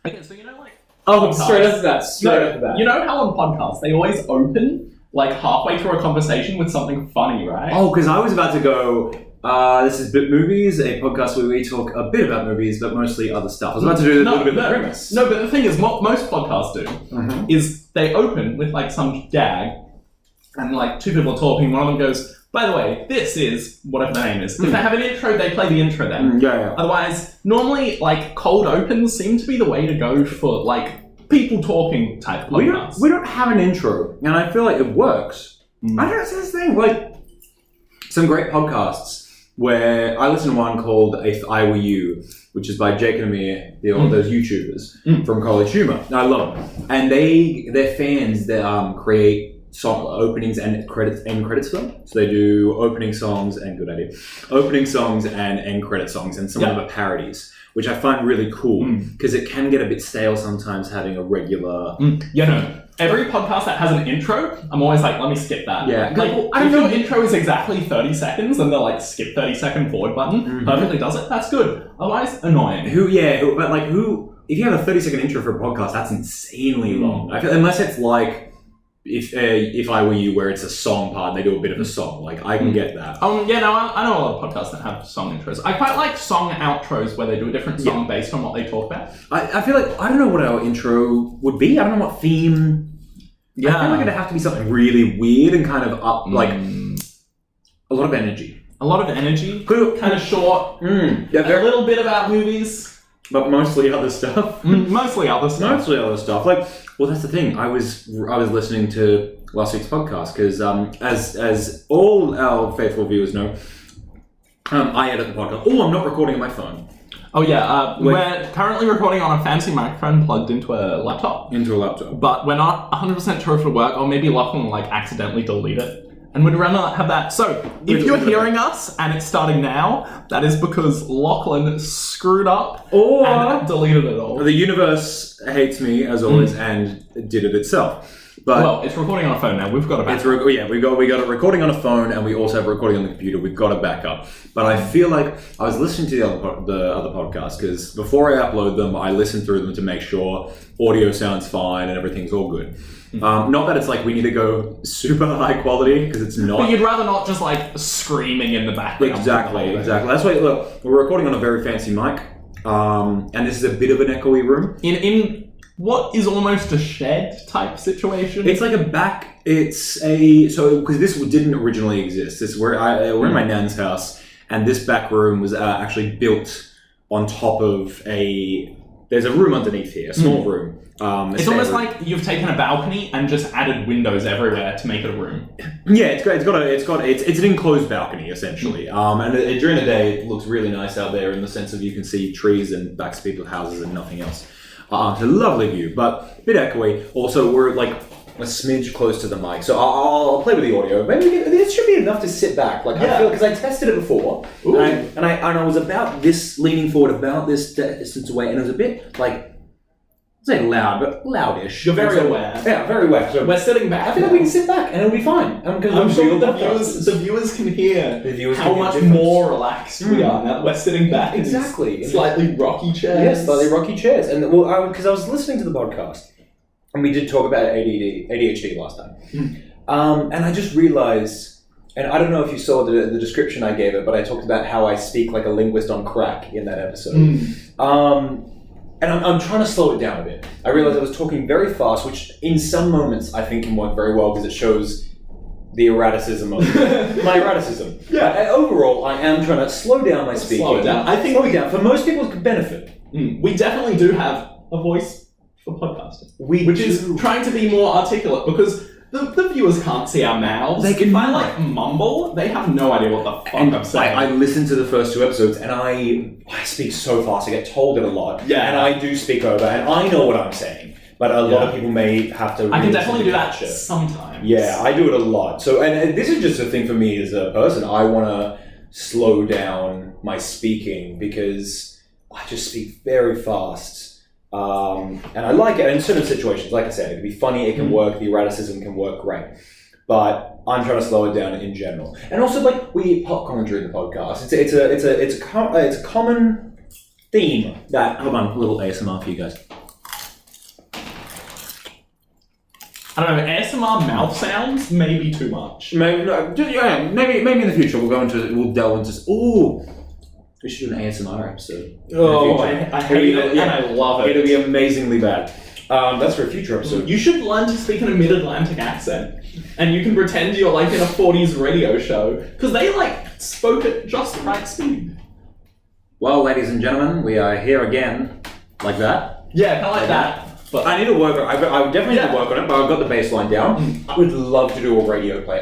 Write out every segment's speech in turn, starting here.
Okay, so you know, like... Oh, straight after that. You know how on podcasts, they always open, like, halfway through a conversation with something funny, right? Oh, because I was about to go... this is Bit Movies, a podcast where we talk a bit about movies, but mostly other stuff. I was about to do a little bit of the premise. No, but the thing is, what most podcasts do is they open with, like, some gag, and, like, two people are talking, one of them goes, by the way, this is whatever the name is. If they have an intro, they play the intro then. Yeah. Otherwise, normally, like, cold opens seem to be the way to go for, like, people talking type podcasts. We don't have an intro, and I feel like it works. I don't know, it's this thing, like, some great podcasts where I listen to one called If I Were You, which is by Jake and Amir, those YouTubers from College Humor. I love them. And they're fans that create song openings and credits for them. So they do opening songs and opening songs and end credit songs, and some of them are parodies, which I find really cool because it can get a bit stale sometimes having a regular. Every podcast that has an intro, I'm always like, let me skip that. Yeah. Like, if your intro is exactly 30 seconds and the like skip 30-second forward button perfectly does it, that's good. Otherwise, annoying. If you have a 30-second intro for a podcast, that's insanely long. I feel, unless it's like if I Were You, where it's a song part and they do a bit of a song, like I can get that. I know a lot of podcasts that have song intros. I quite like song outros where they do a different song based on what they talk about. I feel like I don't know what our intro would be. I don't know what theme. Yeah, I feel like it'd have to be something really weird and kind of up, like a lot of energy. A lot of energy, kind of short. A little bit about movies, but mostly other stuff. Mostly other stuff. Like, well, that's the thing. I was listening to last week's podcast because, as all our faithful viewers know, I edit the podcast. Oh, I'm not recording on my phone. Oh yeah, we're currently recording on a fancy microphone plugged into a laptop. But we're not 100% sure if it'll work, or maybe Lachlan will accidentally delete it. And we'd rather not have that. So, if you're hearing us and it's starting now, that is because Lachlan screwed up and deleted it all. The universe hates me, as always, and did it itself. But it's recording on a phone now. We've got a backup. We got a recording on a phone, and we also have a recording on the computer. We've got a backup. But I feel like I was listening to the other podcasts because before I upload them, I listen through them to make sure audio sounds fine and everything's all good. Not that it's like we need to go super high quality because it's not. But you'd rather not just screaming in the background. Exactly. That's why look, we're recording on a very fancy mic, and this is a bit of an echoey room. In what is almost a shed type situation. It's like a back. Because this didn't originally exist. We're in my nan's house, and this back room was actually built on top of There's a room underneath here, a small room. It's almost like you've taken a balcony and just added windows everywhere to make it a room. Yeah, it's great. It's an enclosed balcony essentially. And during the day, it looks really nice out there in the sense of you can see trees and backs of people's houses and nothing else. It's a lovely view, but a bit echoey. Also, we're like a smidge close to the mic, so I'll play with the audio. Maybe it should be enough to sit back. I feel because I tested it before, and I was about this leaning forward about this distance away, and it was a bit say loud, but loudish. You're very aware. Yeah, very aware. So we're sitting back. I feel like we can sit back and it'll be fine. I'm sure the viewers can hear how much more relaxed we are now that we're sitting back. Exactly. In slightly rocky chairs. Yes, slightly rocky chairs. And because I was listening to the podcast, and we did talk about ADHD last time, and I just realized, and I don't know if you saw the description I gave it, but I talked about how I speak like a linguist on crack in that episode. And I'm trying to slow it down a bit. I realized I was talking very fast, which in some moments I think can work very well because it shows the erraticism of my erraticism. Yeah. But overall, I am trying to slow down my speaking. Slow it down. I think slow it down for most people could benefit. We definitely do have a voice for podcasting, which is trying to be more articulate because the viewers can't see our mouths. If I mumble, they have no idea what the fuck I'm saying. I listened to the first 2 episodes and I speak so fast. I get told it a lot. Yeah. And I do speak over and I know what I'm saying. But a lot of people may have to... I can definitely do that sometimes. Yeah, I do it a lot. So, and this is just a thing for me as a person. I want to slow down my speaking because I just speak very fast. And I like it in certain situations. Like I said, it can be funny, it can work, the erraticism can work great. But I'm trying to slow it down in general. And also, we eat popcorn during the podcast. It's a common theme that... Hold on, a little ASMR for you guys. I don't know, ASMR mouth sounds may be too much. Maybe in the future we'll delve into. Ooh, we should do an ASMR episode. Oh, I hate it and I love it. It'll be amazingly bad. That's for a future episode. You should learn to speak in a mid-Atlantic accent, and you can pretend you're like in a 40s radio show because they like spoke at just the right speed. Well, ladies and gentlemen, we are here again, like that. Yeah, kind of like that. But I need to work on it. I would definitely need to work on it, but I've got the baseline down. I would love to do a radio play.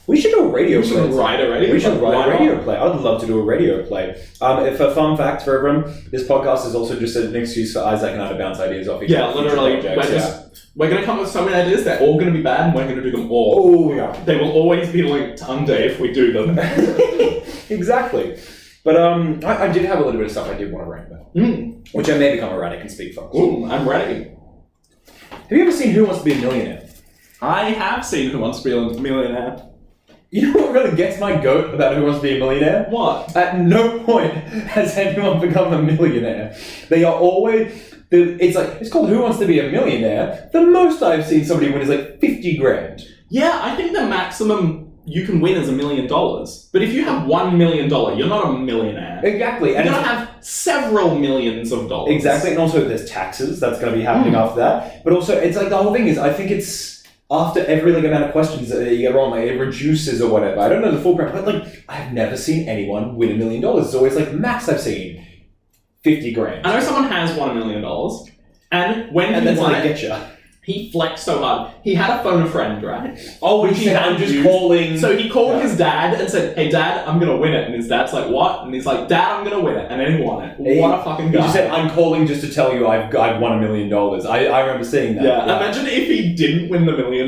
We should do a radio play. We should write a radio play. We should write a radio play. I would love to do a radio play. If a fun fact for everyone, this podcast is also just an excuse for Isaac and I to bounce ideas off each other. Yeah, literally. We're going to come up with so many ideas. They're all going to be bad, and we're going to do them all. Oh, yeah. They will always be linked under if we do them. Exactly. But I did have a little bit of stuff I did want to rant about. Which I may become erratic and speak for. Ooh, I'm ready. Have you ever seen Who Wants to Be a Millionaire? I have seen Who Wants to Be a Millionaire. You know what really gets my goat about Who Wants to Be a Millionaire? What? At no point has anyone become a millionaire. They are always... It's called Who Wants to Be a Millionaire. The most I've seen somebody win is like 50 grand. Yeah, I think the maximum you can win is $1 million. But if you have $1 million, you're not a millionaire. Exactly. You're going to have several millions of dollars. Exactly. And also there's taxes. That's going to be happening after that. But also, it's like the whole thing is, I think it's after every amount of questions that you get wrong, like it reduces or whatever. I don't know the full print, but like I've never seen anyone win $1 million. It's always like max I've seen 50 grand. I know someone has won $1 million. And when and he that's won like it, getcha. He flexed so hard. He had a phone a friend, right? Oh, Which he said, I'm just calling. So he called his dad and said, hey, Dad, I'm going to win it. And his dad's like, what? And he's like, Dad, I'm going to win it. And then he won it. What a fucking guy. He just said, I'm calling just to tell you I've won $1 million. I remember seeing that. Yeah. Imagine if he didn't win the $1 million.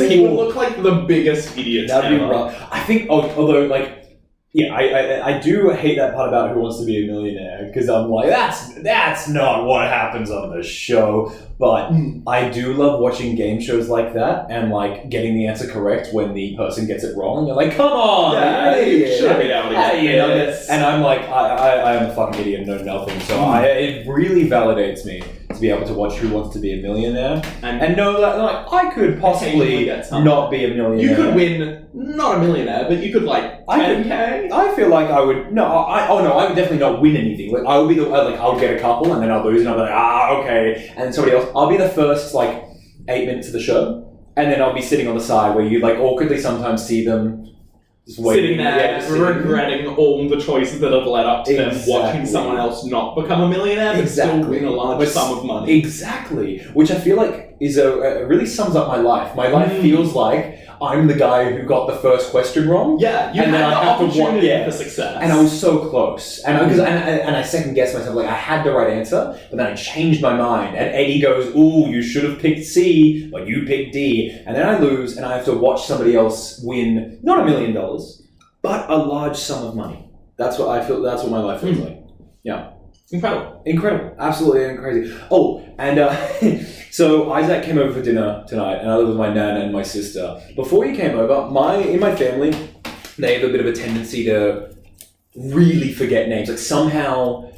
He would look like the biggest idiot That'd ever. be rough. I think, although, like, yeah, I do hate that part about Who Wants to Be a Millionaire, because I'm like, that's not what happens on the show. But I do love watching game shows like that and like getting the answer correct when the person gets it wrong. And you're like, come on, you should have been able to get this. And I'm like, I am a fucking idiot and know nothing. So it really validates me to be able to watch Who Wants to Be a Millionaire and know that like I could possibly not be a millionaire. You could win, not a millionaire, but you could like 10K. I feel like I would. I would definitely not win anything. Like I would be I'll get a couple and then I'll lose and I'll be like, okay. And somebody else, I'll be the first like 8 minutes of the show, and then I'll be sitting on the side where you like awkwardly sometimes see them just waiting, sitting there, regretting all the choices that have led up to them watching someone else not become a millionaire, but still win a large sum of money. Exactly, which I feel like is really sums up my life. My life feels like I'm the guy who got the first question wrong. Yeah, you had the opportunity for success. And I was so close. And I second guessed myself, like I had the right answer, but then I changed my mind. And Eddie goes, ooh, you should have picked C, but you picked D. And then I lose, and I have to watch somebody else win, not $1 million, but a large sum of money. That's what I feel, that's what my life feels like. Yeah. Incredible. Absolutely crazy. Oh, and so Isaac came over for dinner tonight, and I live with my nan and my sister. Before he came over, in my family, they have a bit of a tendency to really forget names. Like somehow...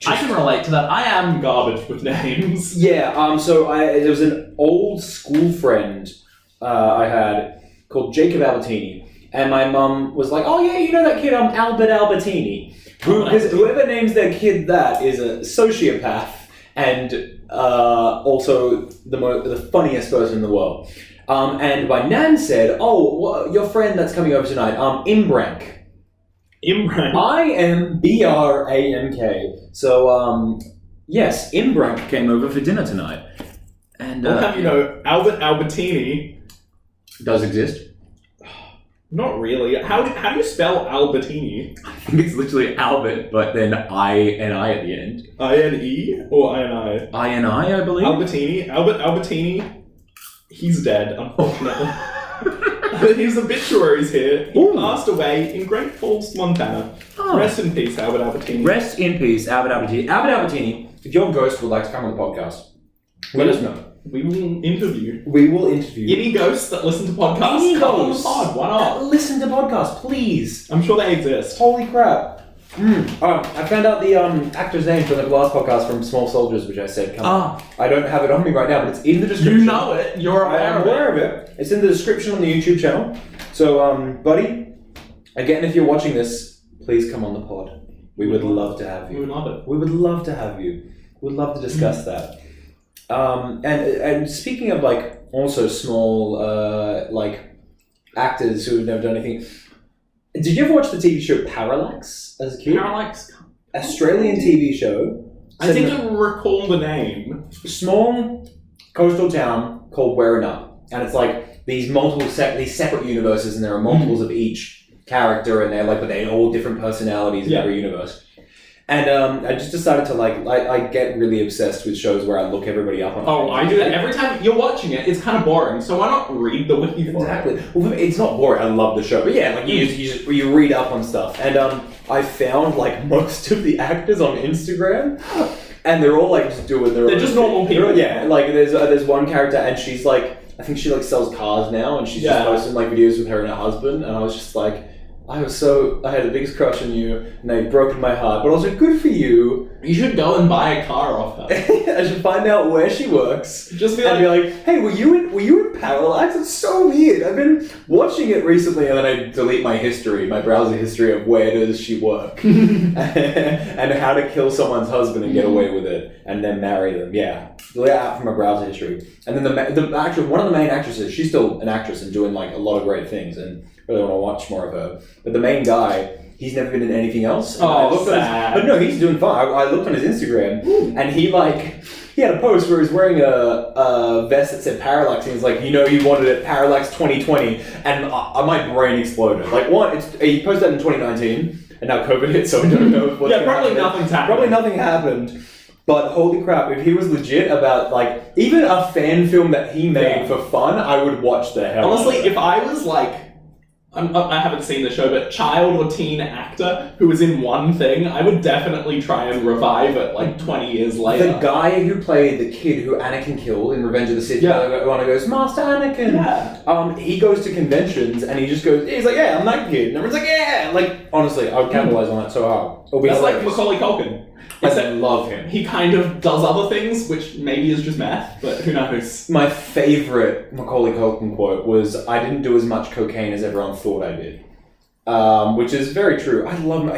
I can relate to that. I am garbage with names. Yeah, so there was an old school friend I had called Jacob Albertini, and my mum was like, oh yeah, you know that kid, Albert Albertini. Whoever names their kid that is a sociopath and also the funniest person in the world. And my nan said, oh, your friend that's coming over tonight, Imbrank. Imbrank? I am B-R-A-N-K. So, yes, Imbrank came over for dinner tonight. And you know, Albert Albertini does exist. Not really. How do you spell Albertini? I think it's literally Albert, but then I-N-I at the end. I-N-E or I-N-I? I-N-I, I believe. Albertini. Albert Albertini. He's dead, unfortunately. His obituary's here. He passed away in Great Falls, Montana. Oh. Rest in peace, Albert Albertini. Rest in peace, Albert Albertini. Albert Albertini, if your ghost would like to come on the podcast, let us know. We will interview. Any ghosts that listen to podcasts, any come on the ghosts pod. Why not? Listen to podcasts, please. I'm sure they exist. Holy crap. I found out the actor's name from the last podcast from Small Soldiers, which I said. I don't have it on me right now, but it's in the description. You know it. You're aware of it. It's in the description on the YouTube channel. So, buddy, again, if you're watching this, please come on the pod. We would love to have you. We would love it. We would love to have you. We'd love to discuss that. And speaking of like also small like actors who have never done anything. Did you ever watch the TV show Parallax as a kid? Parallax? Australian TV show. I think I recall the name. Small coastal town called Werribee, and it's like these these separate universes, and there are multiples of each character, and but they're all different personalities in every universe. And I just decided to I get really obsessed with shows where I look everybody up on. Oh, I do that every time you're watching it. It's kind of boring, so why not read the wiki for it? Exactly. Well, it's not boring. I love the show, but yeah, you read up on stuff, and I found most of the actors on Instagram, and they're all just doing their. They're just normal people. Yeah, there's one character, and she's I think she sells cars now, and she's just posting videos with her and her husband, and I was just I had the biggest crush on you, and they've broken my heart, but also good for you. You should go and buy a car off her. I should find out where she works. Just be hey, were you in Parallax? It's so weird. I've been watching it recently, and then I delete my browser history of where does she work, and how to kill someone's husband and get away with it, and then marry them. Yeah, delete it out from my browser history. And then one of the main actresses, she's still an actress and doing a lot of great things, and really want to watch more of her. But the main guy, he's never been in anything else. Sad. But no, he's doing fine. I looked on his Instagram, and he had a post where he was wearing a vest that said Parallax, and he's you wanted it Parallax 2020, and my brain exploded. He posted that in 2019, and now COVID hit, so I don't know what's probably nothing's happened. Probably nothing happened. But holy crap, if he was legit about even a fan film that he made for fun, I would watch the hell. Honestly, if I was I haven't seen the show, but child or teen actor who was in one thing, I would definitely try and revive it 20 years later. The guy who played the kid who Anakin killed in Revenge of the Sith, one goes, Master Anakin. Yeah. He goes to conventions and he just goes, he's yeah, I'm that kid. And everyone's yeah. Honestly, I would capitalize on that so hard. That's like Macaulay Culkin. I love him. He kind of does other things, which maybe is just math, but who knows? My favorite Macaulay Culkin quote was, "I didn't do as much cocaine as everyone thought I did," which is very true. I love him.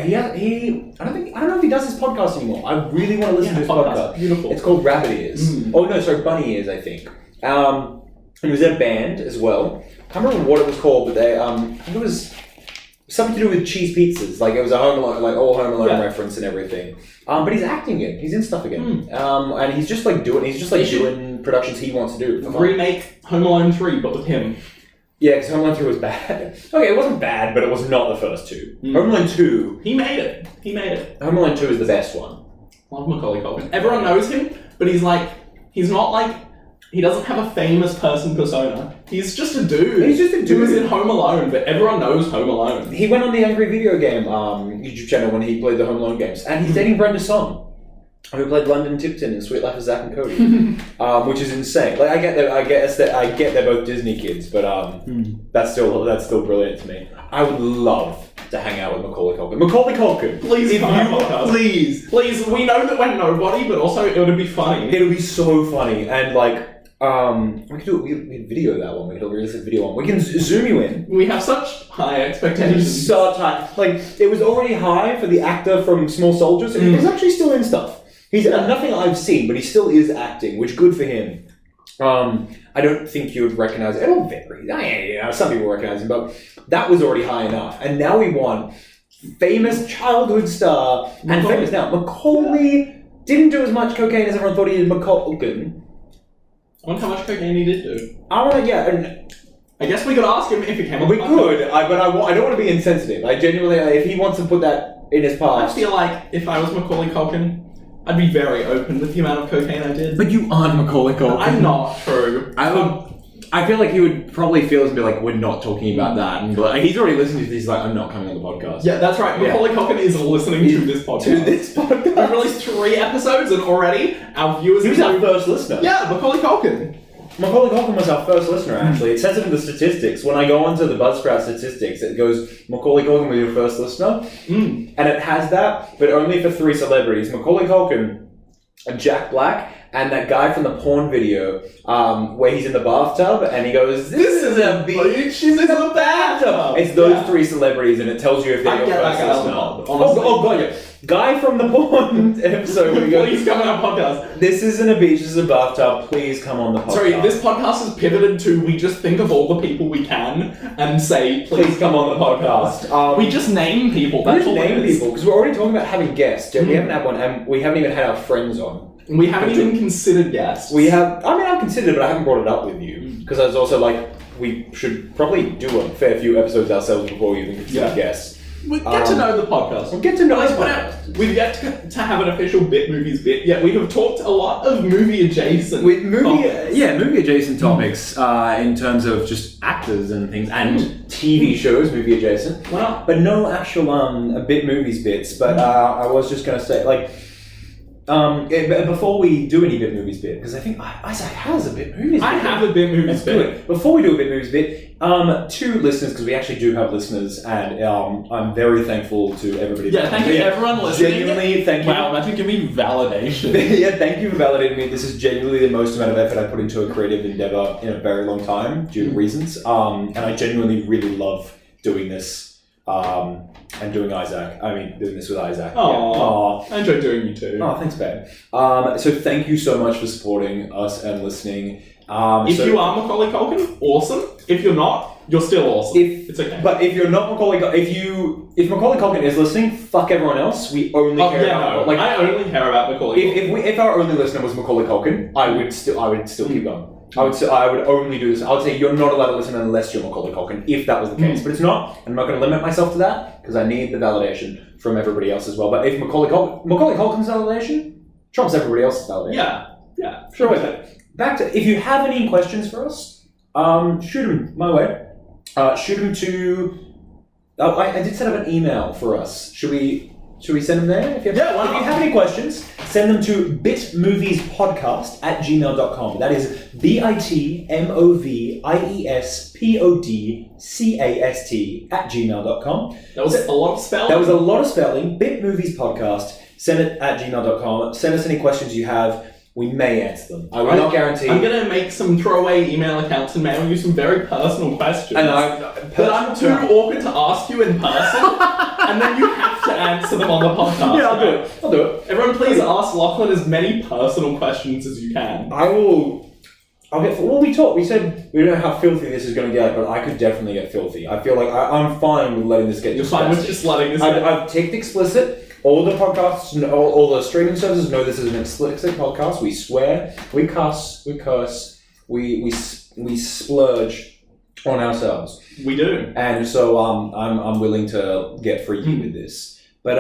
I don't know if he does his podcast anymore. I really want to listen to his podcast. Beautiful. It's called Rabbit Ears. Oh no, sorry, Bunny Ears, I think. He was in a band as well. I can't remember what it was called, but they I think it was something to do with cheese pizzas. It was a Home Alone, all Home Alone reference and everything. But he's acting it. He's in stuff again. And he's just doing productions he wants to do. Remake Home Alone 3, but with him. Yeah, because Home Alone 3 was bad. Okay, it wasn't bad, but it was not the first two. Home Alone 2... He made it. Home Alone 2 is the best one. Love Macaulay Culkin. Everyone knows him, but he's not he doesn't have a famous person persona. He's just a dude. He's just a dude. Who was in Home Alone, but everyone knows Home Alone. He went on the Angry Video Game YouTube channel when he played the Home Alone games. And he's dating Brenda Song, who played London Tipton in Sweet Life of Zack and Cody. Which is insane. I get they're both Disney kids, but that's still brilliant to me. I would love to hang out with Macaulay Culkin. Macaulay Culkin, please, please. We know that we're nobody, but also it would be funny. It would be so funny, and we could video that one. We could release a video one. We can zoom you in. We have such high expectations. Such high. It was already high for the actor from Small Soldiers. He's actually still in stuff. He's nothing I've seen, but he still is acting, which good for him. I don't think you would recognize it. It'll vary. Some people recognize him, but that was already high enough. And now we want famous childhood star and famous now. Macaulay didn't do as much cocaine as everyone thought he did. Culkin. I wonder how much cocaine he did do. And I guess we could ask him if he came on. We could, but I don't want to be insensitive. I genuinely, if he wants to put that in his past. I feel like if I was Macaulay Culkin, I'd be very open with the amount of cocaine I did. But you aren't Macaulay Culkin. I'm not, true. I feel like he would probably feel and be we're not talking about that. And he's already listening to this, he's I'm not coming on the podcast. Yeah, that's right. Macaulay Culkin is listening to this podcast. We've released 3 episodes and already our viewers... He was our first listener. Yeah, Macaulay Culkin. Macaulay Culkin was our first listener, actually. It says it in the statistics. When I go onto the Buzzsprout statistics, it goes, Macaulay Culkin was your first listener. And it has that, but only for 3 celebrities. Macaulay Culkin, Jack Black, and that guy from the porn video where he's in the bathtub and he goes, "This is a beach, she's in the bathtub." It's those 3 celebrities and it tells you if they're your first listener. Oh, God, yeah. Guy from the porn episode where he goes, "Please come on our podcast. This isn't a beach, this is a bathtub. Please come on the podcast." Sorry, this podcast is pivoted to we just think of all the people we can and say, please come on the podcast. We just name people. That's all name people because we're already talking about having guests. We haven't had one and we haven't even had our friends on. We haven't even considered guests. I've considered, but I haven't brought it up with you. Because I was also like, we should probably do a fair few episodes ourselves before we even consider guests. We get to know the podcast. We'll get to know the podcast. We've yet to have an official Bit Movies bit, yet we have talked a lot of movie-adjacent movie-adjacent topics in terms of just actors and things, and TV shows, movie-adjacent. Wow. But no actual Bit Movies bits, but I was just going to say, like, before we do any Bit Movies bit, because I think Isaac has a Bit Movies bit. I have a Bit Movies bit. Before we do a Bit Movies bit, 2 listeners, because we actually do have listeners, and I'm very thankful to everybody. Yeah, thank you everyone listening. Genuinely, thank you. Wow, that should give me validation. Yeah, thank you for validating me. This is genuinely the most amount of effort I put into a creative endeavor in a very long time, due to reasons. And I genuinely really love doing this. And doing this with Isaac. Oh, I enjoy doing you too. Oh, thanks, babe. So thank you so much for supporting us and listening. If you are Macaulay Culkin, awesome. If you're not, you're still awesome. It's okay. But if you're not Macaulay, if Macaulay Culkin is listening, fuck everyone else. We only care about. I only care about Macaulay. If our only listener was Macaulay Culkin, I would still keep going. I would only do this. I would say you're not allowed to listen unless you're Macaulay Culkin, if that was the case. But it's not, and I'm not going to limit myself to that, because I need the validation from everybody else as well. But if Macaulay Culkin's validation trumps everybody else's validation. Yeah. Sure. Back to, if you have any questions for us, shoot them my way. Shoot them to, I did set up an email for us. Should we send them there? If you have any questions, send them to bitmoviespodcast@gmail.com. That is bitmoviespodcast@gmail.com. That was a lot of spelling. That was a lot of spelling. Bitmoviespodcast. Send it at gmail.com. Send us any questions you have. We may answer them. I will not guarantee. I'm going to make some throwaway email accounts and mail you some very personal questions. And I'm too awkward to ask you in person, and then you have to answer them on the podcast. Yeah, I'll do it. Everyone, please ask Lachlan as many personal questions as you can. I'll get. Well, we said we don't know how filthy this is going to get, but I could definitely get filthy. I feel like I'm fine with letting this get. You're fine with just letting this. I've ticked explicit. All the podcasts, all the streaming services know this is an explicit podcast. We swear, we cuss, we curse, we splurge on ourselves. We do, and so I'm willing to get freaky with this. But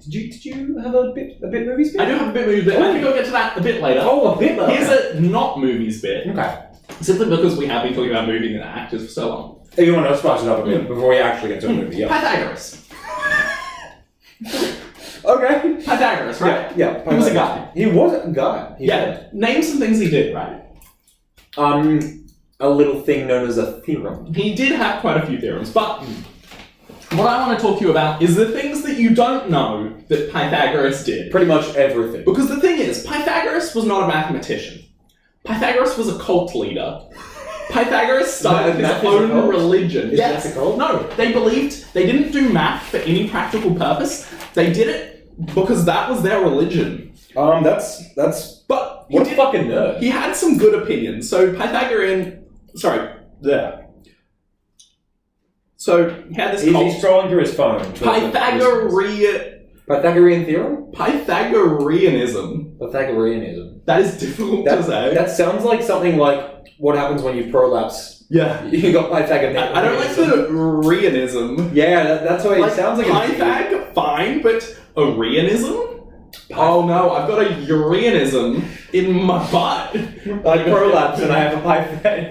did you have a bit movies bit? I do have a bit movies bit. I think I'll get to that a bit later. Oh, a bit later. Here's a not movies bit. Okay. Simply because we have been talking about movies and actors for so long. If you want to spice it up a bit before we actually get to a movie, yeah. Pythagoras. Okay. Pythagoras, right? Yeah. He was a guy. He was a guy. Name some things he did, right? A little thing known as a theorem. He did have quite a few theorems, but what I want to talk to you about is the things that you don't know that Pythagoras did. Pretty much everything. Because the thing is, Pythagoras was not a mathematician. Pythagoras was a cult leader. Pythagoras started his own religion. Yes. That a cult? No, they believed they didn't do math for any practical purpose. They did it because that was their religion. That's. But what a fucking nerd. He had some good opinions. So Pythagorean. Sorry. Yeah. So he had this. He's scrolling through his phone. Pythagorean theorem? Pythagoreanism. That is difficult to say. That sounds like something like what happens when you prolapse. Yeah. You got Pythagorean. I don't like the Arianism. Yeah, that's what it sounds like. Pythag, fine, but Arianism? Oh no, I've got a Urianism in my butt. I prolapse and I have a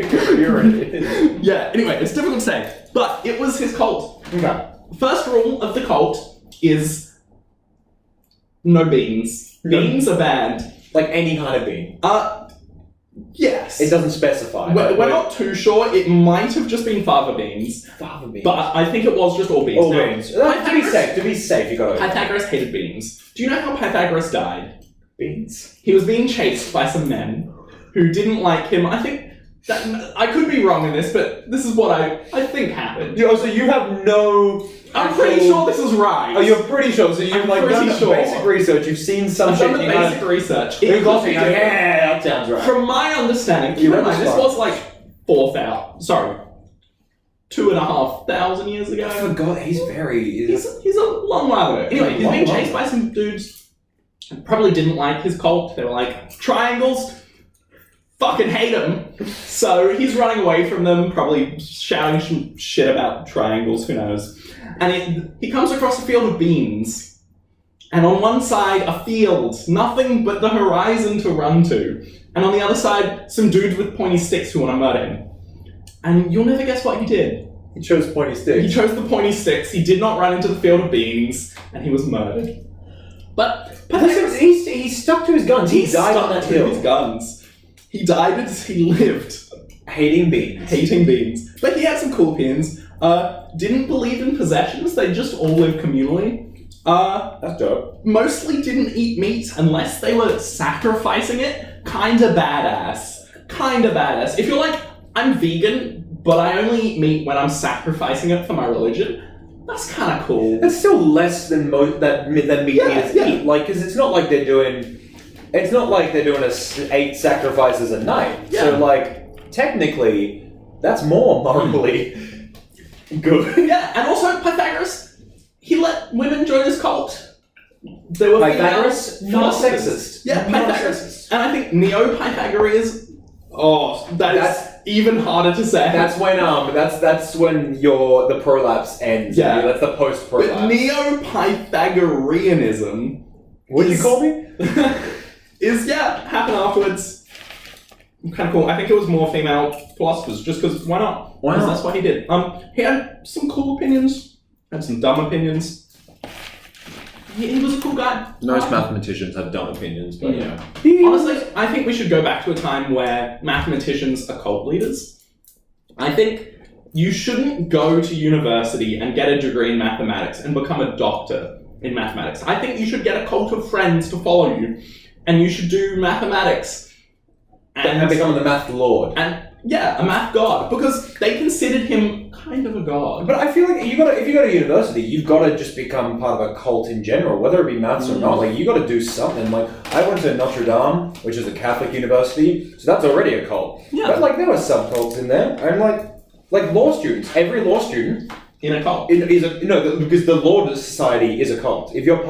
Pythagorean. Yeah, anyway, it's difficult to say. But it was his cult. Okay. First rule of the cult is no beans. Beans are banned. Like any kind of bean. Yes. It doesn't specify. We're not too sure. It might have just been fava beans. Fava beans. But I think it was just all beans. All beans. To be safe, you gotta... Pythagoras hated beans. Do you know how Pythagoras died? Beans? He was being chased by some men who didn't like him. I think... I could be wrong in this, but this is what I think happened. So you have no... I'm pretty sure this is right. Oh, you're pretty sure? So you've done basic research, you've seen some shit... I've done the basic research. Yeah, that sounds right. From my understanding, this was like 2,500 years ago. I forgot, he's a long while ago. Anyway, he's being chased by some dudes who probably didn't like his cult. They were like, triangles... fucking hate him. So he's running away from them, probably shouting some shit about triangles, who knows. And he comes across a field of beans. And on one side, a field, nothing but the horizon to run to. And on the other side, some dudes with pointy sticks who want to murder him. And you'll never guess what he did. He chose pointy sticks. He chose the pointy sticks. He did not run into the field of beans, and he was murdered. But he stuck to his guns. He died on that hill. His guns. He died as he lived. Hating beans. But he had some cool opinions. Didn't believe in possessions. They just all lived communally. That's dope. Mostly didn't eat meat unless they were sacrificing it. Kinda badass. If you're like, I'm vegan, but I only eat meat when I'm sacrificing it for my religion, that's kinda cool. That's still less than meat eaters eat. Like, because it's not like they're doing 8 sacrifices a night. Yeah. So, like, technically, that's more morally good. Yeah, and also Pythagoras, he let women join his cult. They were Pythagoras, not sexist. Yeah, Pythagoras. And I think Neo-Pythagoreans, that's even harder to say. That's when the prolapse ends. Yeah. That's the post-prolapse. But Neo-Pythagoreanism... What did you call me? happened afterwards. Kind of cool. I think it was more female philosophers, just because, why not? Because that's what he did. He had some cool opinions, had some dumb opinions. He was a cool guy. Most mathematicians have dumb opinions, but Honestly, I think we should go back to a time where mathematicians are cult leaders. I think you shouldn't go to university and get a degree in mathematics and become a doctor in mathematics. I think you should get a cult of friends to follow you, and you should do mathematics. And become the math lord. And a math god, because they considered him kind of a god. But I feel like if you go to university, you've got to just become part of a cult in general, whether it be maths or not. Like, you got to do something. Like, I went to Notre Dame, which is a Catholic university, so that's already a cult. Yeah. But like, there were subcults in there, and like law students. Every law student in a cult because the law society is a cult. If you're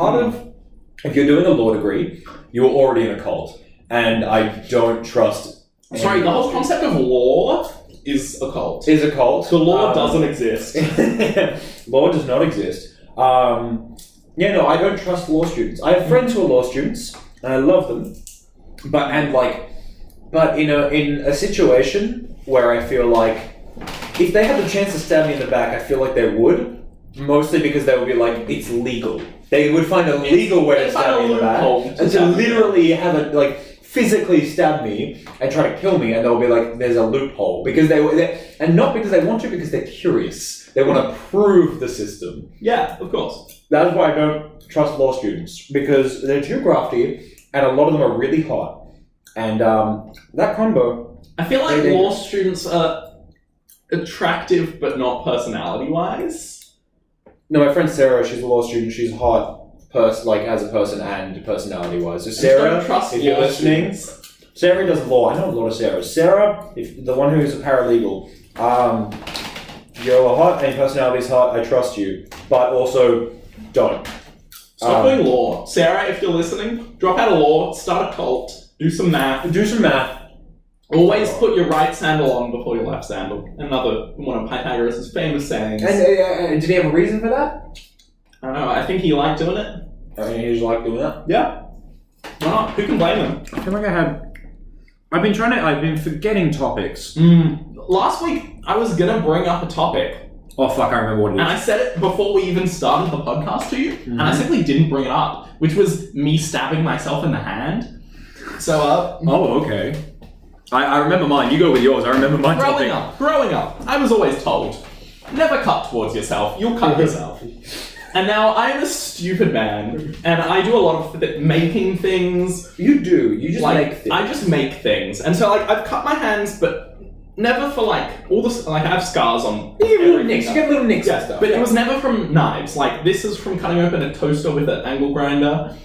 if you're doing a law degree, you're already in a cult. And I don't trust... Sorry, the whole concept of law is a cult. Is a cult. The law doesn't exist. Law does not exist. I don't trust law students. I have friends who are law students, and I love them. But in a situation where I feel like if they had the chance to stab me in the back, I feel like they would. Mostly because they would be like, it's legal. They would find a legal way to stab me in the back. And to literally have physically stab me and try to kill me, and they'll be like, there's a loophole. And not because they want to, because they're curious. They want to prove the system. Yeah, of course. That's why I don't trust law students, because they're too crafty, and a lot of them are really hot. And that combo... I feel like law students are attractive, but not personality-wise. No, my friend Sarah, she's a law student, she's hot. Has a person and personality-wise. So Sarah, if you're listening, Sarah does law. I know a lot of Sarahs. Sarah, the one who's a paralegal, you're hot and your personality's hot. I trust you, but also don't. Stop doing law, Sarah. If you're listening, drop out of law, start a cult, do some math. Always put your right sandal on before your left sandal. Another one of Pythagoras' famous sayings. And did he have a reason for that? I don't know. I think he liked doing it. He just liked doing that? Yeah. Why not? Who can blame him? I feel like I've been forgetting topics. Last week, I was going to bring up a topic. Oh, fuck, I remember what it is. And I said it before we even started the podcast to you, and I simply didn't bring it up, which was me stabbing myself in the hand. So, Oh, okay. I remember mine. You go with yours. I remember mine. Growing up, I was always told, never cut towards yourself. You'll cut yourself. And now I am a stupid man, and I do a lot of making things. You do. You just make things. I just make things, and so I've cut my hands, but never for all this. I have scars on. You get little nicks. You get little nicks and stuff. But it was never from knives. This is from cutting open a toaster with an angle grinder.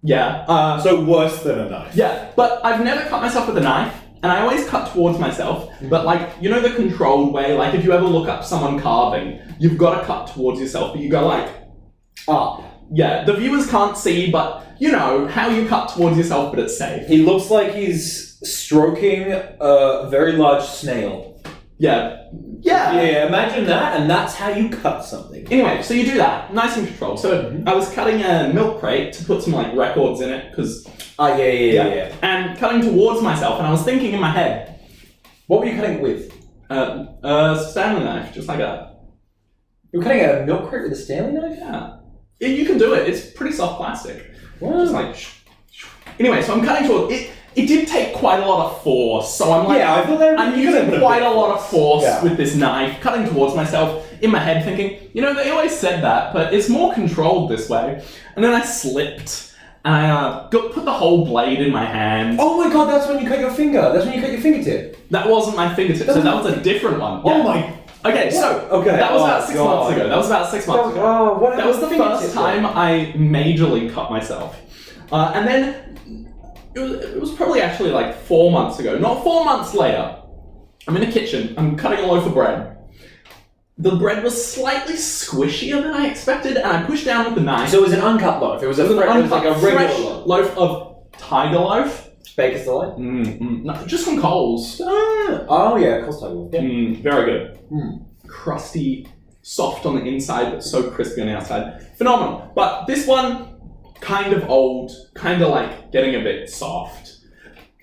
Yeah. So worse than a knife. Yeah, but I've never cut myself with a knife. And I always cut towards myself, but the controlled way, if you ever look up someone carving, you've got to cut towards yourself, but you go up. Yeah, the viewers can't see, but how you cut towards yourself, but it's safe. He looks like he's stroking a very large snail. Yeah. Yeah, imagine that, and that's how you cut something. Anyway, so you do that, nice and controlled. So I was cutting a milk crate to put some records in it, because... yeah. And cutting towards myself, and I was thinking in my head... What were you cutting with? Stanley knife, just like that. You were cutting a milk crate with a Stanley knife? Yeah. You can do it, it's pretty soft plastic. Wow. Just Anyway, so I'm cutting towards... It did take quite a lot of force, so I'm I'm using quite a lot of force with this knife, cutting towards myself, in my head thinking, they always said that, but it's more controlled this way. And then I slipped, and I put the whole blade in my hand. Oh my god, that's when you cut your finger. That's when you cut your fingertip. That wasn't my fingertip, so that was a different one. Yeah. Oh my... Okay, that was about 6 months ago. That was the first time I majorly cut myself. And then... It was probably actually 4 months ago, not 4 months later. I'm in the kitchen, I'm cutting a loaf of bread. The bread was slightly squishier than I expected, and I pushed down with the knife. So it was an uncut loaf? It was a regular fresh loaf of tiger loaf. Baker's Delight? No, just from Coles. Oh yeah, Coles tiger loaf. Yeah. Very good. Crusty, soft on the inside, but so crispy on the outside. Phenomenal. But this one... kind of old, kind of getting a bit soft.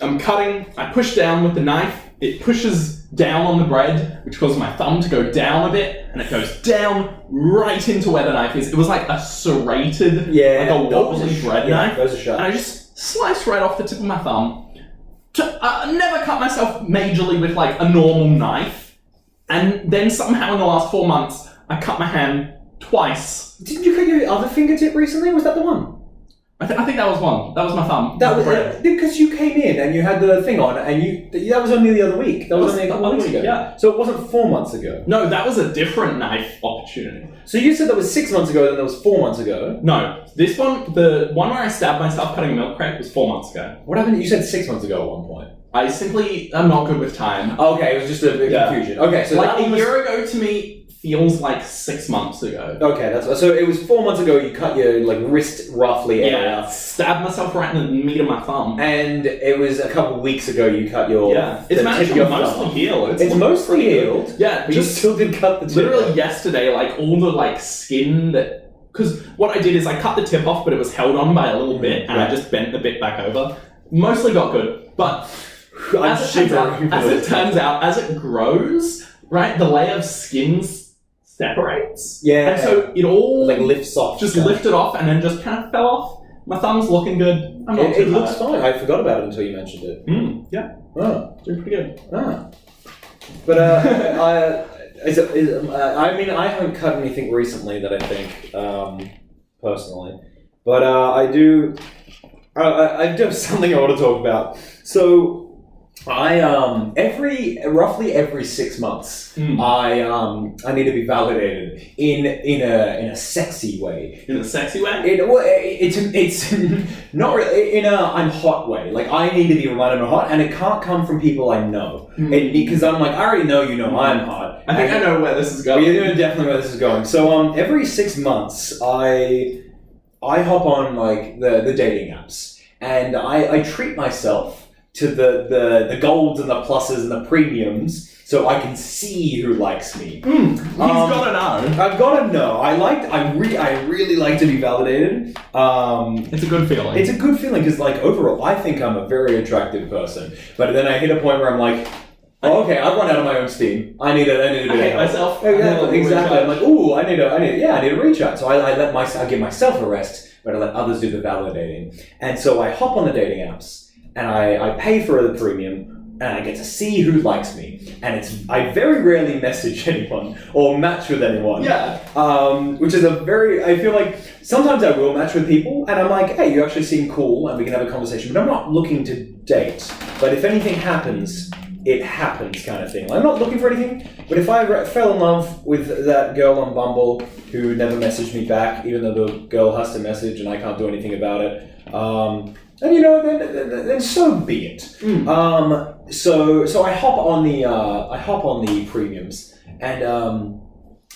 I'm cutting, I push down with the knife, it pushes down on the bread, which causes my thumb to go down a bit, and it goes down right into where the knife is. It was like a serrated, a wobbly bread knife, and I just sliced right off the tip of my thumb. I never cut myself majorly with a normal knife, and then somehow in the last 4 months, I cut my hand twice. Didn't you cut your other fingertip recently? Was that the one? I think that was one. That was my thumb. That was because you came in and you had the thing on, and that was only the other week. That was only a couple of weeks ago. Yeah. So it wasn't 4 months ago. No, that was a different knife opportunity. So you said that was 6 months ago, then that was 4 months ago. No, this one, the one where I stabbed myself cutting a milk crate, was 4 months ago. What happened? You said 6 months ago at one point. I simply am not good with time. Okay, it was just a bit confusion. Okay, so a year ago to me feels like 6 months ago. Okay, so it was 4 months ago. You cut your wrist roughly area. Stabbed myself right in the meat of my thumb. And it was a couple of weeks ago you cut your it's managed to mostly heal. It's mostly healed. Yeah, but you still did cut the tip. Literally yesterday, all the skin that because what I did is I cut the tip off, but it was held on by a little bit, and I just bent the bit back over. Mostly got good, but as it turns out, as it grows, right, the layer of skins separates. Yeah. And so it all lifts off. Just lifted off and then just kind of fell off. My thumb's looking good. It looks fine. I forgot about it until you mentioned it. Yeah. Oh. Doing pretty good. But I haven't cut anything recently that I think, personally. But I do have something I want to talk about. So I roughly every 6 months I need to be validated in a sexy way. In a sexy way? It's not really in a I'm hot way. I need to be reminded I'm hot, and it can't come from people I know. Because I'm I already know I'm hot. I think I know where this is going. You know definitely where this is going. So every 6 months I hop on the dating apps, and I treat myself to the golds and the pluses and the premiums, so I can see who likes me. He's gotta know. I've gotta know. I really like to be validated. It's a good feeling. It's a good feeling because overall, I think I'm a very attractive person. But then I hit a point where I'm okay, I've run out of my own steam. I need a bit of help. Myself. Exactly. I'm I need a reach out. So I give myself a rest, but I let others do the validating. And so I hop on the dating apps. And I pay for the premium, and I get to see who likes me. And I very rarely message anyone or match with anyone. Yeah. Which is I feel like sometimes I will match with people and I'm like, hey, you actually seem cool and we can have a conversation, but I'm not looking to date. But if anything happens, it happens kind of thing. I'm not looking for anything, but if I fell in love with that girl on Bumble who never messaged me back, even though the girl has to message and I can't do anything about it, and then so be it. So I hop on the premiums, and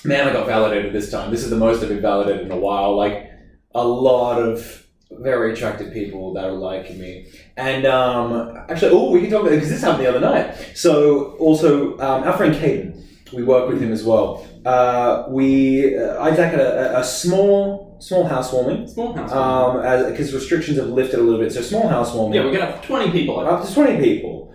man, I got validated this time. This is the most I've been validated in a while. Like a lot of very attractive people that are liking me, and actually, we can talk about it because this happened the other night. So also, our friend Caden, we work with him as well. Isaac had a small housewarming. Because restrictions have lifted a little bit. So small housewarming. Yeah, we got up to 20 people. Up to 20 people.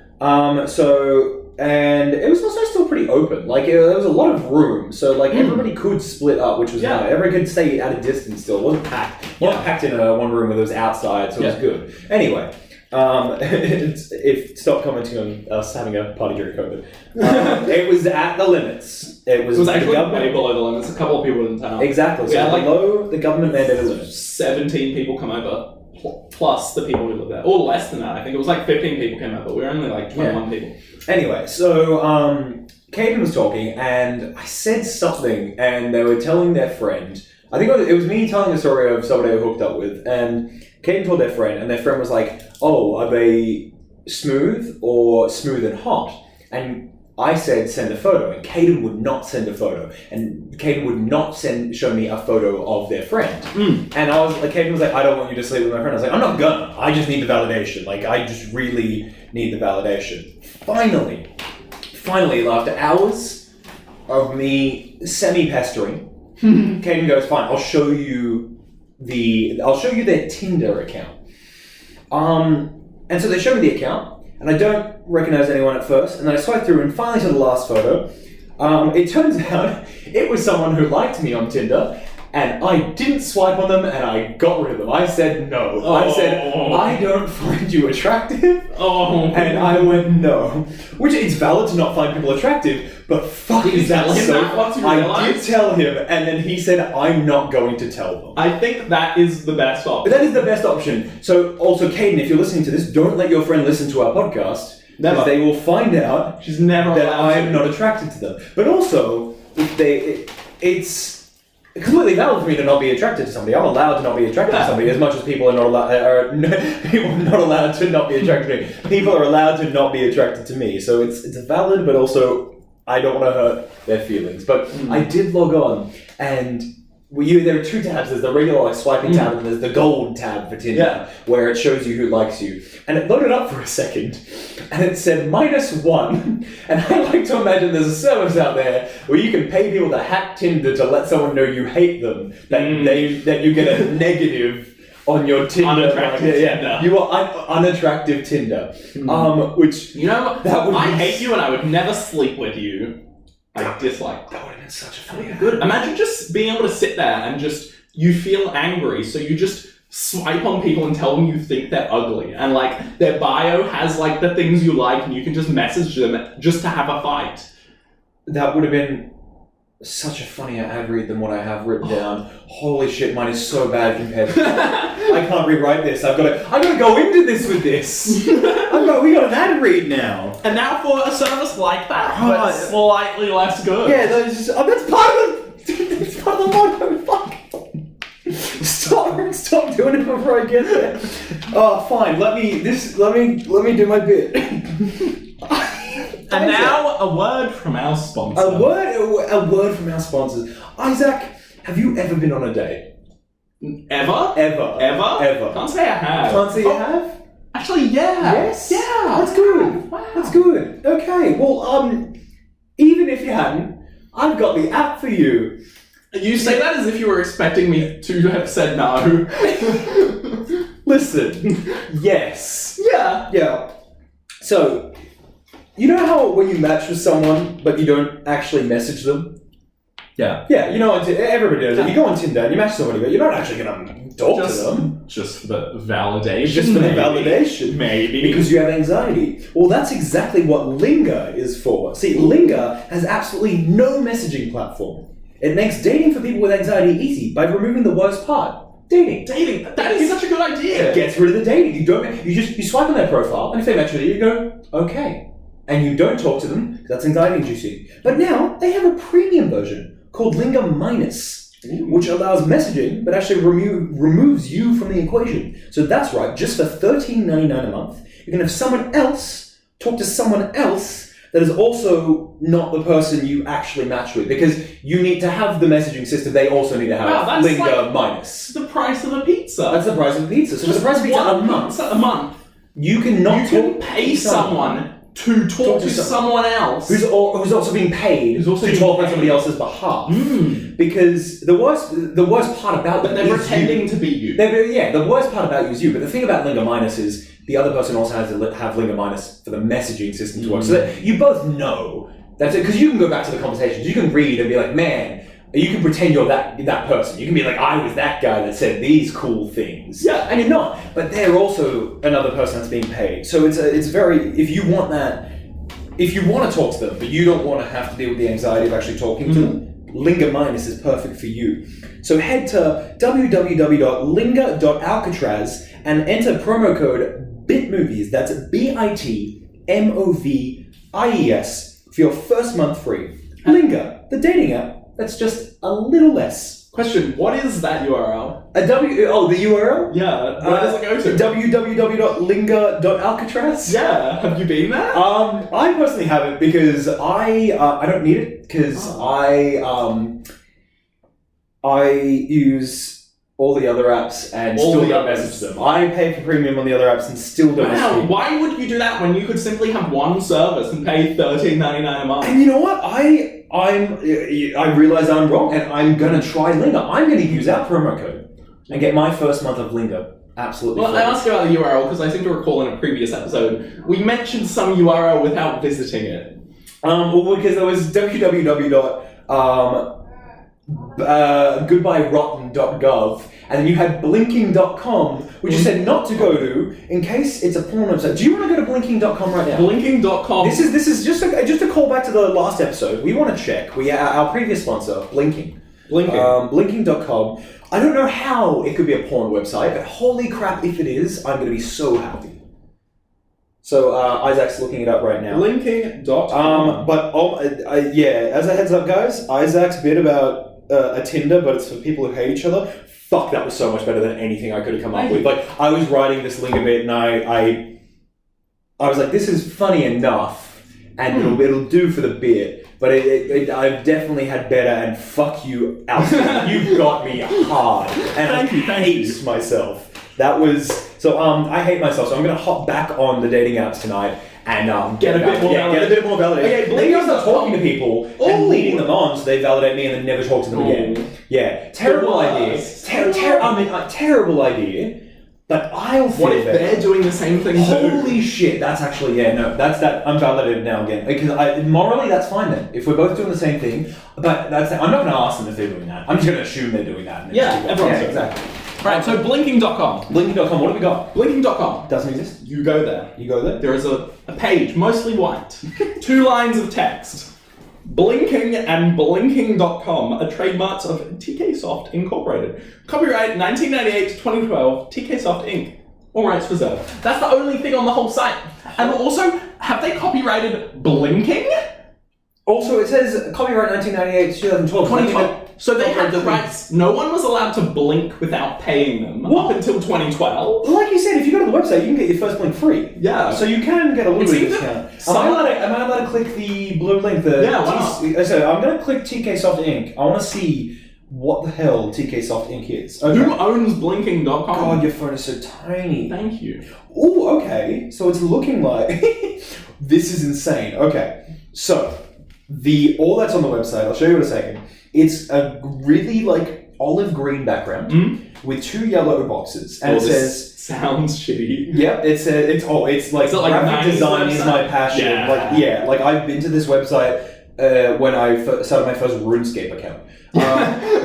And it was also still pretty open. Like there was a lot of room, so like everybody could split up, which was nice. Everybody could stay at a distance still. It wasn't packed. It wasn't packed in one room where it was outside, so it was good. Anyway. Stop commenting on us having a party during COVID. It was at the limits. It was actually way below the limits. A couple of people in town. Exactly. So below the government mandated limits. 17 people come over, plus the people who live there. Or less than that. I think it was like 15 people came over. We were only like 21 people. Anyway, so Caden was talking, and I said something, and they were telling their friend. I think it was me telling the story of somebody I hooked up with, and Caden told their friend, and their friend was like, "Oh, are they smooth or smooth and hot?" And I said, "Send a photo," and Caden would not send a photo, and Caden would not show me a photo of their friend. And I was like, Caden was like, "I don't want you to sleep with my friend." I was like, "I'm not gonna. I just need the validation. Like, I just really need the validation." Finally, after hours of me semi-pestering, Caden goes, "Fine, I'll show you their Tinder account." And so they show me the account, and I don't recognize anyone at first, and then I swipe through and finally to the last photo. It turns out it was someone who liked me on Tinder, and I didn't swipe on them, and I got rid of them. I said no. I said, "I don't find you attractive." And I went no. Which it's valid to not find people attractive, but fuck is that so... I did tell him, and then he said, "I'm not going to tell them." I think that is the best option. That is the best option. So also, Caden, if you're listening to this, don't let your friend listen to our podcast. Because they will find out She's never that I'm not attracted to them. But also, it's completely valid for me to not be attracted to somebody. I'm allowed to not be attracted to somebody as much as people are not allowed. People are not allowed to not be attracted to me. People are allowed to not be attracted to me. So it's valid, but also I don't want to hurt their feelings. But I did log on, and there are two tabs. There's the regular like swiping tab, and there's the gold tab for Tinder, where it shows you who likes you. And it loaded up for a second, and it said -1. And I like to imagine there's a service out there where you can pay people to hack Tinder to let someone know you hate them, that you get a negative on your Tinder. Unattractive Tinder. You are unattractive Tinder. Which I hate you, and I would never sleep with you. I dislike. That would have been such a funny. Good. Imagine just being able to sit there and you feel angry, so you just swipe on people and tell them you think they're ugly, and like their bio has like the things you like, and you can just message them just to have a fight. That would have been such a funnier ad read than what I have written down. Holy shit, mine is so bad compared to I can't rewrite this. I've got to go into this with this. We got an ad read now. And now for a service like that, but slightly less good. Yeah, that's part of the motto. Fuck. Stop doing it before I get there. Oh, fine. Let me do my bit. And now a word from our sponsor. A word from our sponsors. Isaac, have you ever been on a date? Ever? Can't say I have. Can't say you have? Actually, yeah. Yes? Yeah. That's good. Wow. That's good. Okay. Well, even if you hadn't, I've got the app for you. You say that as if you were expecting me to have said no. Listen. Yes. Yeah. So, you know how when you match with someone, but you don't actually message them? Yeah. Yeah, you know, everybody knows it. You go on Tinder and you match somebody, but you're not actually going to talk to them. Just for the validation. Just for the validation. Maybe. Because you have anxiety. Well, that's exactly what Linger is for. See, Linger has absolutely no messaging platform. It makes dating for people with anxiety easy by removing the worst part. Dating. That is such a good idea. It gets rid of the dating. You swipe on their profile, and if they match with you, you go, okay. And you don't talk to them, because that's anxiety-inducing. But now, they have a premium version called Linger Minus, which allows messaging, but actually removes you from the equation. So that's right, just for $13.99 a month, you can have someone else talk to someone else that is also not the person you actually match with, because you need to have the messaging system. They also need to have Linger Minus. The price of a pizza. That's the price of a pizza. So for the price of pizza a month, you can pay someone to talk to someone else who's also being paid to talk on somebody else's behalf. Because the worst part about them is pretending to be you. The worst part about you is you. But the thing about Linger Minus is the other person also has to have Linger Minus for the messaging system to work, so that you both know that's it. Because you can go back to the conversations, you can read and be like, man. You can pretend you're that person. You can be like, I was that guy that said these cool things. Yeah. And you're not. But they're also another person that's being paid. So it's very, if you want to talk to them, but you don't want to have to deal with the anxiety of actually talking to them, Linger Minus is perfect for you. So head to www.linger.alcatraz and enter promo code BITMOVIES, that's BITMOVIES, for your first month free. Linger, the dating app. That's just a little less. Question, what is that URL? The URL? Yeah, where does it go to? www.linger.alcatraz? Yeah, have you been there? I personally haven't because I don't need it because I use all the other apps and still don't message them. I pay for premium on the other apps and still don't message them. Why would you do that when you could simply have one service and pay $13.99 a month? And you know what? I realize I'm wrong and I'm going to try Linger. I'm going to use our promo code and get my first month of Linger absolutely free. I asked you about the URL because I seem to recall in a previous episode we mentioned some URL without visiting it. Because there was goodbyerotten.gov, and then you had blinking.com, which you said not to go to in case it's a porn website. Do you want to go to blinking.com right now? Blinking.com. This is just a call back to the last episode. We want to check. Our previous sponsor, Blinking. Blinking.com. I don't know how it could be a porn website, but holy crap, if it is, I'm going to be so happy. So Isaac's looking it up right now. Blinking.com. As a heads up, guys, Isaac's bit about a Tinder, but it's for people who hate each other. Fuck, that was so much better than anything I could have come up with. Like, I was writing this Linger bit, and I was like, this is funny enough, and it'll do for the bit. But I've definitely had better, and fuck you, Alfred. You got me hard, and I hate myself. That was so. I hate myself, so I'm gonna hop back on the dating apps tonight and get a bit more validation. Okay, Blinking start talking to people and leading them on, so they validate me and then never talk to them again. Yeah, terrible idea. Terrible idea. But I'll feel what if they're doing the same thing too? Holy shit, that's actually, that's that. I'm validated now again. Because morally, that's fine then. If we're both doing the same thing, but I'm not going to ask them if they're doing that. I'm just going to assume they're doing that. Everyone's exactly. Right, so blinking.com. Blinking.com, what have we got? Blinking.com. Doesn't exist. You go there. There is a page, mostly white. 2 lines of text. Blinking and Blinking.com are trademarks of TKSoft Incorporated. Copyright 1998 to 2012, TKSoft Inc. All rights reserved. That's the only thing on the whole site. And also, have they copyrighted Blinking? Also, it says copyright 1998 to 2012. So they had the rights. No one was allowed to blink without paying them up until 2012. Like you said, if you go to the website, you can get your first blink free. Yeah. So you can get a little bit of discount. Am I allowed to click the blue link? So I'm going to click TKSoft Inc. I want to see what the hell TKSoft Inc. is. Okay. Who owns Blinking.com? God, your phone is so tiny. Thank you. Oh, okay. So it's looking like... This is insane. Okay. So, all that's on the website, I'll show you in a second. It's a really olive green background with 2 yellow boxes, and it says sounds shitty. Yeah, it's graphic design is my passion. Yeah. I've been to this website when I started my first RuneScape account.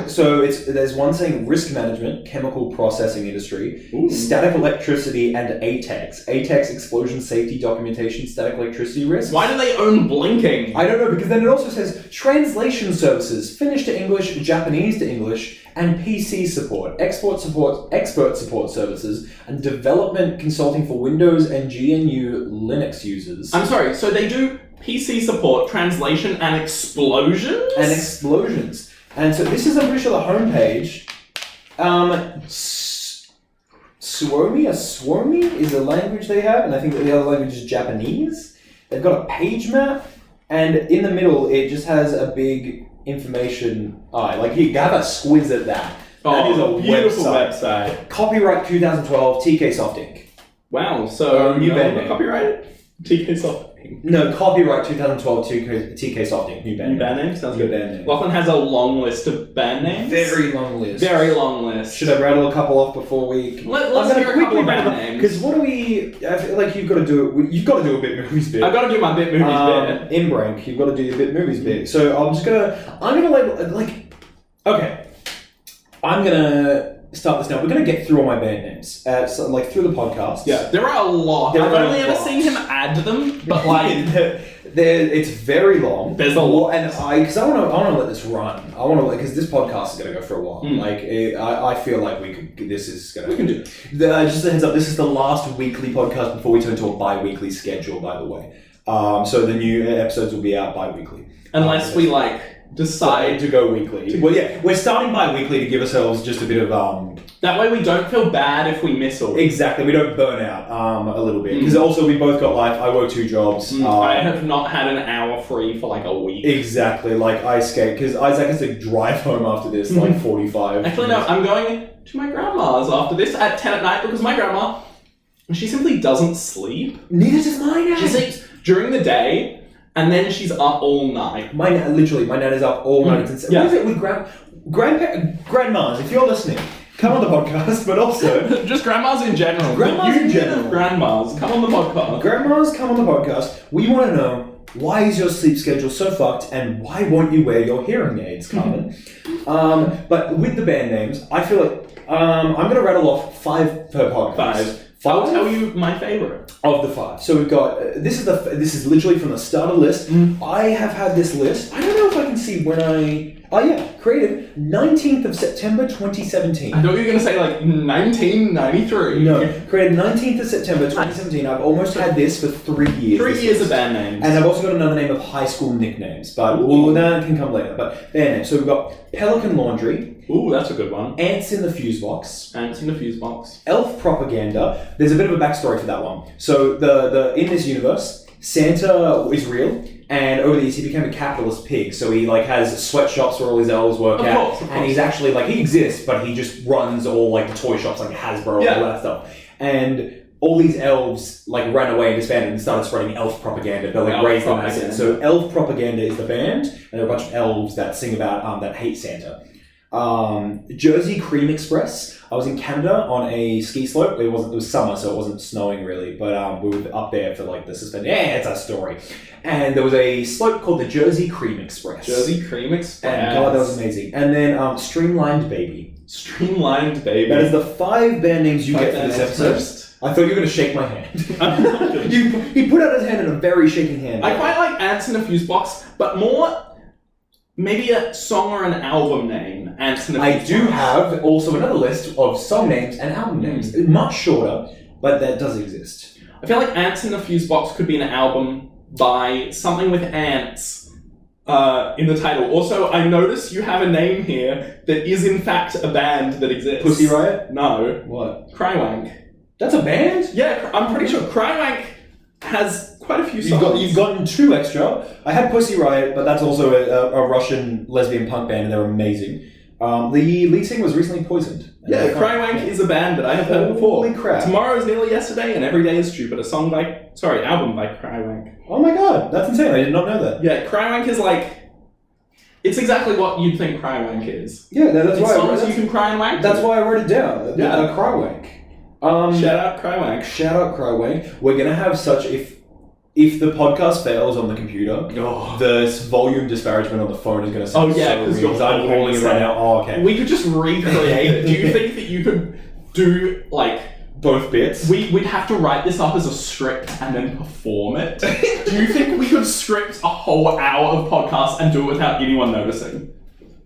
So there's one saying risk management, chemical processing industry, static electricity, and ATEX. ATEX, explosion safety documentation, static electricity risk. Why do they own blinking? I don't know, because then it also says translation services, Finnish to English, Japanese to English, and PC support, export support, expert support services, and development consulting for Windows and GNU Linux users. I'm sorry, so they do PC support, translation, and explosions? And so this is, I'm pretty sure, the homepage. Suomi is a language they have, and I think that the other language is Japanese. They've got a page map, and in the middle it just has a big information eye. Like, you have a squiz at that. That is a beautiful website. Copyright 2012, TK Soft Inc. Wow, so new band name. Copyright TK Soft Inc. No, copyright 2012 TK Soft Inc. New band name. Sounds good. Band name. Lachlan has a long list of band names. Very long list. Should I rattle a couple off before we? Let's hear a couple of band names. Because what do we? I feel like you've got to do a bit movies bit. I've got to do my bit movies bit. In Brank, you've got to do your bit movies bit. So I'm gonna label okay. I'm gonna start this now. We're going to get through all my band names, through the podcast. Yeah, there are a lot. I've only ever seen him add them, but it's very long. There's a lot, and because I want to let this run. I want to because this podcast is going to go for a while. I feel like we can do it. Just a heads up. This is the last weekly podcast before we turn to a bi-weekly schedule. By the way, so the new episodes will be out bi-weekly, unless we decide to go weekly. Well, yeah, we're starting bi-weekly to give ourselves just a bit of that way we don't feel bad if we miss all. Exactly, we don't burn out a little bit because also we both got life. I work 2 jobs. I have not had an hour free for a week. Exactly, ice skate because Isaac has to drive home after this 45. Actually, no, I'm going to my grandma's after this at 10 at night because my grandma, she simply doesn't sleep. Neither does mine. She sleeps during the day. And then she's up all night. My nan is up all night. What is it with grandmas? If you're listening, come on the podcast. But also just grandmas in general. Grandmas, come on the podcast. Grandmas, come on the podcast. We want to know, why is your sleep schedule so fucked, and why won't you wear your hearing aids, Carmen? But with the band names, I feel like I'm going to rattle off 5 per podcast. 5. I'll tell you my favorite of the 5. So we've got this is literally from the start of the list. I have had this list. I don't know if I can see when created 19th of September 2017. I thought you were going to say 1993. No, created 19th of September 2017. I've almost had this for 3 years. 3 years of band names. And I've also got another name of high school nicknames, but that can come later. But band names. So we've got Pelican Laundry. Ooh, that's a good one. Ants in the Fuse Box. Elf Propaganda. There's a bit of a backstory for that one. So the in this universe, Santa is real, and over the years he became a capitalist pig. So he has sweatshops where all his elves work out, and he's actually he exists, but he just runs all the toy shops like Hasbro and all that stuff. And all these elves ran away and disbanded and started spreading elf propaganda. They raised them as so Elf Propaganda is the band, and there are a bunch of elves that sing about that hate Santa. Jersey Cream Express. I was in Canada on a ski slope. It was summer, so it wasn't snowing really, but we were up there for the suspension. Yeah, it's a story. And there was a slope called the Jersey Cream Express. And God, that was amazing. And then Streamlined Baby. That is the 5 band names you get for this episode. I thought you were going to shake my hand. He put out his hand in a very shaking hand. I quite like Ants in a Fuse Box, but more maybe a song or an album name. I do have also another list of song names and album names. Much shorter, but that does exist. I feel like Ants in the Fuse Box could be an album by something with ants in the title. Also, I notice you have a name here that is in fact a band that exists. Pussy Riot? No. What? Crywank. That's a band? Yeah, I'm pretty sure Crywank has quite a few songs. You've gotten 2 extra. I had Pussy Riot, but that's also a Russian lesbian punk band, and they're amazing. The lead singer was recently poisoned. Yeah, Crywank is a band that I have heard before. Holy crap. Tomorrow is Nearly Yesterday and Every Day is Stupid, album by Crywank. Oh my god, that's insane. I did not know that. Yeah, Crywank is it's exactly what you'd think Crywank is. Yeah, that's why songs you can cry and wank. That's why I wrote it down. Crywank. Shout out Crywank. We're gonna have if the podcast fails on the computer, the volume disparagement on the phone is going to sound because I'm holding it right now. Oh, okay. We could just recreate it. Do you think that you could do, like... both bits? We'd have to write this up as a script and then perform it. Do you think we could script a whole hour of podcast and do it without anyone noticing?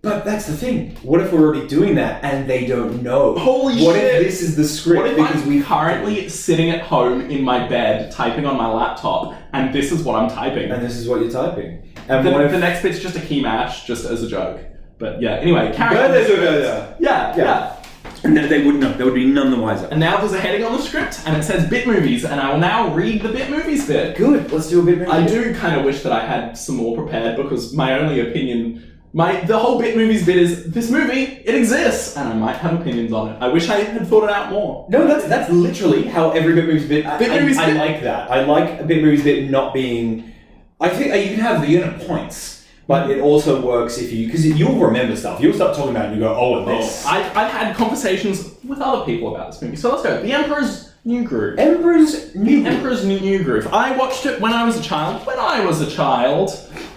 But that's the thing. What if we're already doing that and they don't know? Holy shit! What if this is the script? What if I'm currently sitting at home in my bed typing on my laptop and this is what I'm typing? And this is what you're typing. And the next bit's just a key match, just as a joke. But yeah, anyway, carry on. Yeah. And they wouldn't know. They would be none the wiser. And now there's a heading on the script, and it says Bit Movies, and I will now read the Bit Movies bit. Good, let's do a Bit Movies. I do kind of wish that I had some more prepared, because my only opinion... the whole Bit Movies bit is, this movie, it exists, and I might have opinions on it. I wish I had thought it out more. No, that's literally how every Bit Movies bit... I like that. I like a Bit Movies bit not being... I think you can have the unit points. But it also works if you... Because you'll remember stuff. You'll start talking about it and you go, and this. I've had conversations with other people about this movie. So let's go. The Emperor's New Groove. Emperor's New Groove. I watched it when I was a child.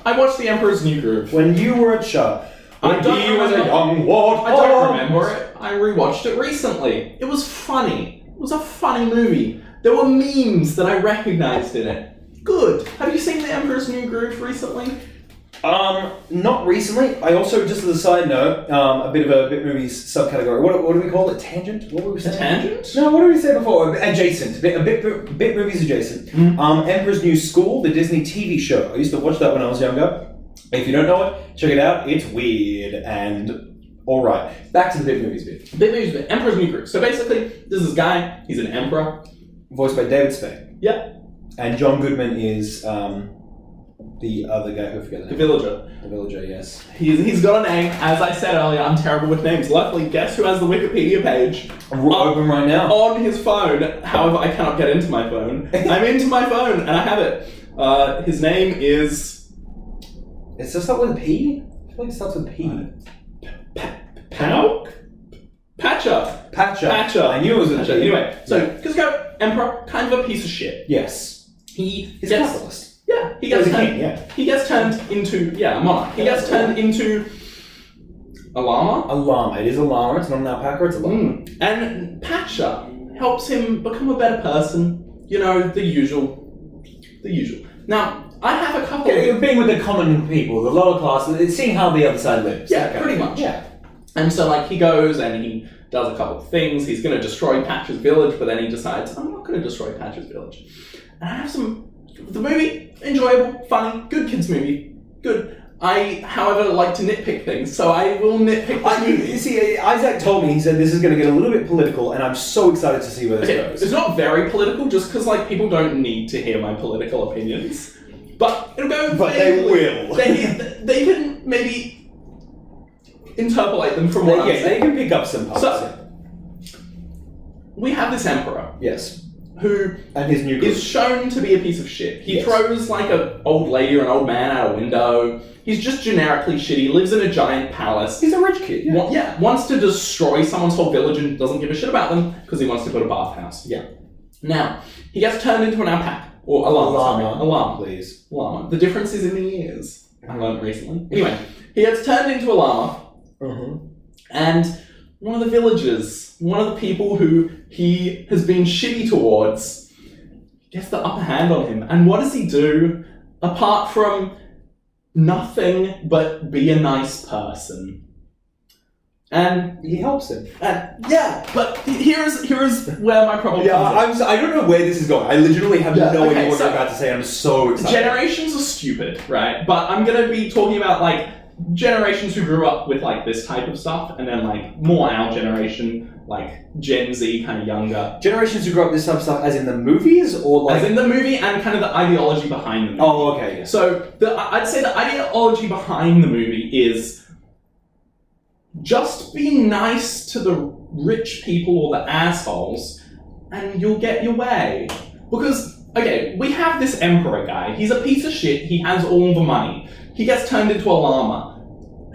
I watched The Emperor's New Groove. When you were a child. When he was a young warthog. I don't remember it. I rewatched it recently. It was funny. It was a funny movie. There were memes that I recognized in it. Good. Have you seen The Emperor's New Groove recently? Not recently. I also, just as a side note, a bit of a Bit Movies subcategory. What do we call it? Tangent? What were we saying? Tangent? No, what did we say before? Adjacent. Bit Movies adjacent. Emperor's New School, the Disney TV show. I used to watch that when I was younger. If you don't know it, check it out. It's weird and alright. Back to the Bit Movies bit. Bit Movies bit. Emperor's New Groove. So basically, there's this guy. He's an emperor. Voiced by David Spade. Yeah. And John Goodman is... the other guy who forget the name. The villager, yes. He's got a name. As I said earlier, I'm terrible with names. Luckily, guess who has the Wikipedia page? Open right now. On his phone. However, I cannot get into my phone. I'm into my phone, and I have it. His name is... It starts with a P? I feel like it starts with P. Patcher. I knew it was a P. Anyway, so, Cusco, Emperor, kind of a piece of shit. Yes. He's capitalist. Yeah, he gets turned into a monarch. He gets turned into a llama. A llama. It is a llama. It's not an alpaca. It's a llama. And Patcher helps him become a better person. You know, the usual. Now, I have a couple. You're being with the common people, the lower class, seeing how the other side lives. Yeah, pretty much. Yeah. And so, he goes and he does a couple of things. He's going to destroy Patcher's village, but then he decides, I'm not going to destroy Patcher's village. And I have some. The movie, enjoyable, funny, good kids movie, good. I, however, like to nitpick things, so I will nitpick this movie. You see, Isaac told me, he said this is going to get a little bit political, and I'm so excited to see where this goes. It's not very political, just because people don't need to hear my political opinions. But it'll go... But they will. They can maybe interpolate them from what I'm saying. They can pick up some parts. So, we have this emperor. Yes. Who and his new group is shown to be a piece of shit. He throws an old lady or an old man out a window. He's just generically shitty, lives in a giant palace. He's a rich kid. Yeah. Wants to destroy someone's whole village and doesn't give a shit about them because he wants to build a bathhouse. Yeah. Now, he gets turned into an alpaca. Or a llama. A llama, please. Llama. The difference is in the ears. I learned recently. Anyway, he gets turned into a llama. And one of the villagers, one of the people who he has been shitty towards, gets the upper hand on him. And what does he do? Apart from nothing but be a nice person. And he helps him. But here's where my problem comes in. I don't know where this is going. I literally have no idea what you're about to say. I'm so excited. Generations are stupid, right? But I'm going to be talking about, generations who grew up with this type of stuff, and then more our generation, Gen Z, kind of younger. Generations who grew up with this type of stuff, as in the movies, or as in the movie and kind of the ideology behind the movie. Oh, okay. Yeah. So I'd say the ideology behind the movie is just be nice to the rich people or the assholes, and you'll get your way. Because we have this emperor guy. He's a piece of shit. He has all the money. He gets turned into a llama.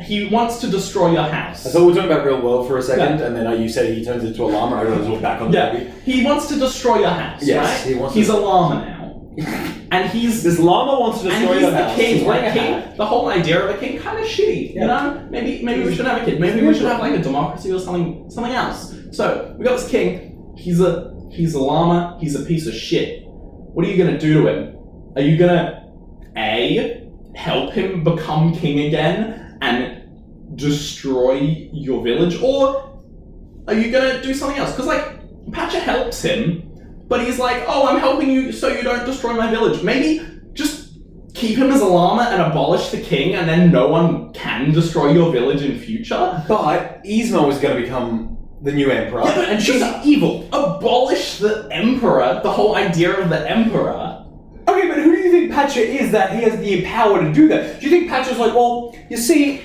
He wants to destroy your house. I thought we were talking about real world for a second, and then you said he turns into a llama. I realized we're back on the movie. He wants to destroy your house, right? He wants He's a llama now. And this llama wants to destroy your house. And he's the king. The whole idea of a king kind of shitty. You know, maybe we should have a kid. Maybe we should have like a democracy or something else. So we got this king. He's a llama. He's a piece of shit. What are you gonna do to him? Are you gonna help him become king again and destroy your village, or are you gonna do something else? Because like Patcher helps him. But he's like, oh, I'm helping you so you don't destroy my village. Maybe just keep him as a llama and abolish the king, and then no one can destroy your village in future. But Yzma was going to become the new emperor, and she's evil. Abolish the emperor, the whole idea of the emperor. Okay, but who do you think Patcher is that he has the power to do that? Do you think Patcher's like, well, you see,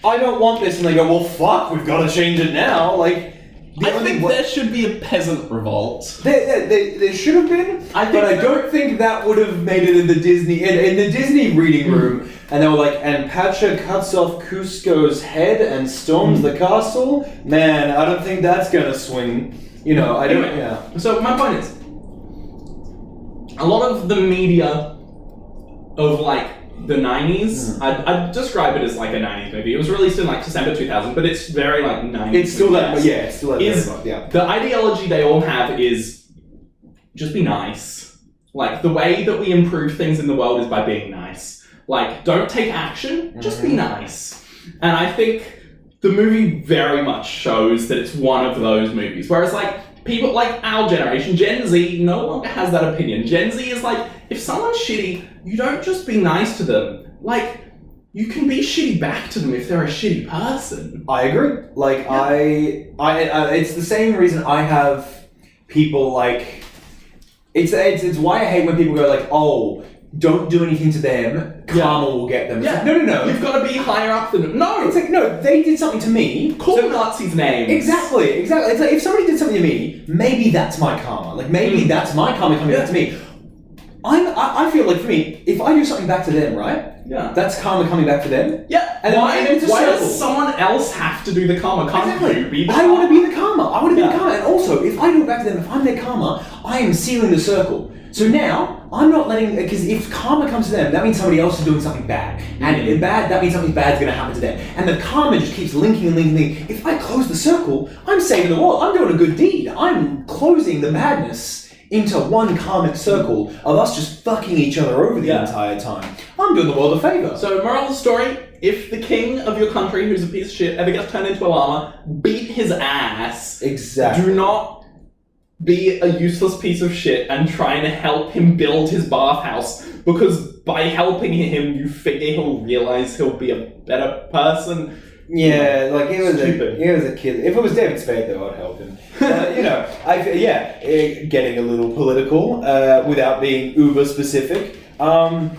I don't want this, and they go, well, fuck, we've got to change it now, like... I think there should be a peasant revolt. There should have been, but I don't think that would have made it in the Disney reading room. And they were like, and Patcher cuts off Cusco's head and storms the castle. Man, I don't think that's gonna swing. You know, I don't. Yeah. So my point is, a lot of the media of like the 90s, I'd describe it as like a 90s movie. It was released in like December 2000, but it's very like 90s. It's still that, yeah, it's still that. Yeah. The ideology they all have is just be nice. Like the way that we improve things in the world is by being nice. Like don't take action, just be nice. And I think the movie very much shows that it's one of those movies. Whereas like people like our generation, Gen Z, no longer has that opinion. Gen Z is like, if someone's shitty, you don't just be nice to them. Like, you can be shitty back to them if they're a shitty person. I agree. Like, yeah. I it's the same reason I have people like... It's why I hate when people go like, oh, don't do anything to them, karma will get them. It's like, no. You've got to be higher up than them. No! It's like, no, they did something to me. Call Nazis names. Exactly. It's like, if somebody did something to me, maybe that's my karma. Like, maybe that's my karma coming back to me. I feel like, for me, if I do something back to them, right? Yeah. That's karma coming back to them. Yeah. And why does someone else have to do the karma? Can't you be the karma? I want to be the karma. I want to be the karma. And also, if I do it back to them, if I'm their karma, I am sealing the circle. So now, I'm not letting... Because if karma comes to them, that means somebody else is doing something bad. And that means something bad's going to happen to them. And the karma just keeps linking and linking. If I close the circle, I'm saving the world. I'm doing a good deed. I'm closing the madness into one karmic circle of us just fucking each other over the entire time. I'm doing the world a favour. So, moral of the story, if the king of your country, who's a piece of shit, ever gets turned into a llama, beat his ass. Exactly. Do not be a useless piece of shit and trying to help him build his bathhouse, because by helping him, you figure he'll realize he'll be a better person. Yeah, like he was a kid. If it was David Spade, though, I'd help him. Getting a little political without being uber specific. The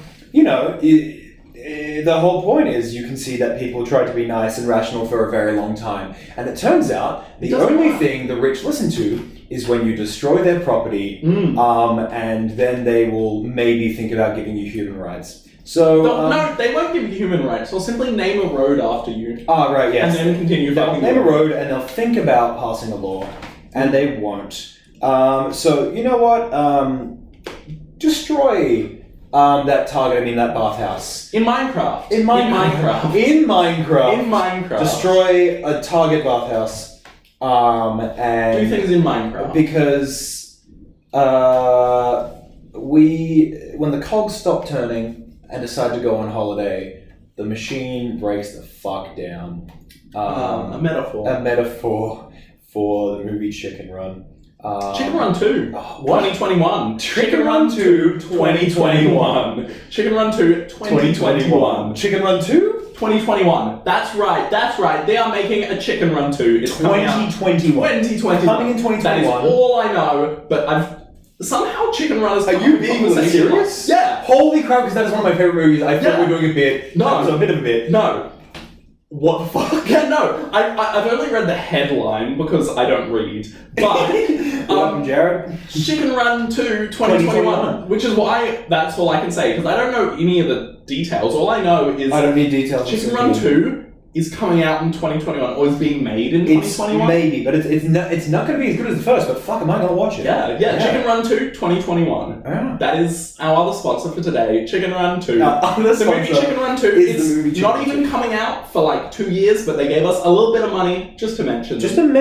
whole point is you can see that people try to be nice and rational for a very long time, and it turns out the only thing the rich listen to is when you destroy their property, and then they will maybe think about giving you human rights. So no, they won't give you human rights. They'll simply name a road after you. Ah, right, yes. And then continue fucking. They'll name a road, and they'll think about passing a law, and they won't. So you know what? Destroy that that bathhouse in Minecraft. In Minecraft. Destroy a target bathhouse. And do things in Minecraft because when the cogs stop turning and decide to go on holiday, the machine breaks the fuck down. A metaphor. A metaphor for the movie Chicken Run. Chicken Run 2, 2021. Chicken Run 2, 2021. Chicken Run 2, 2021. Chicken Run 2? 2021. That's right. They are making a Chicken Run 2. It's 2021. 2021. Coming in 2021. That is all I know, but somehow Chicken Run is... Are you being serious? Yeah. Holy crap, because that is one of my favorite movies. I thought we were doing a bit. No. That was a bit of a bit. No. What the fuck? Yeah, no. I've only read the headline because I don't read. But welcome, Jared. Chicken Run 2 2021, which is why that's all I can say, because I don't know any of the details. All I know is I don't need details. Chicken Run 2 is coming out in 2021 or is being made in 2021. Maybe, but it's not going to be as good as the first. But fuck, am I going to watch it? Yeah. Chicken Run 2 2021. Yeah. That is our other sponsor for today. Chicken Run 2. The movie Chicken Run 2 is not even coming out for like 2 years, but they gave us a little bit of money just to mention. Chicken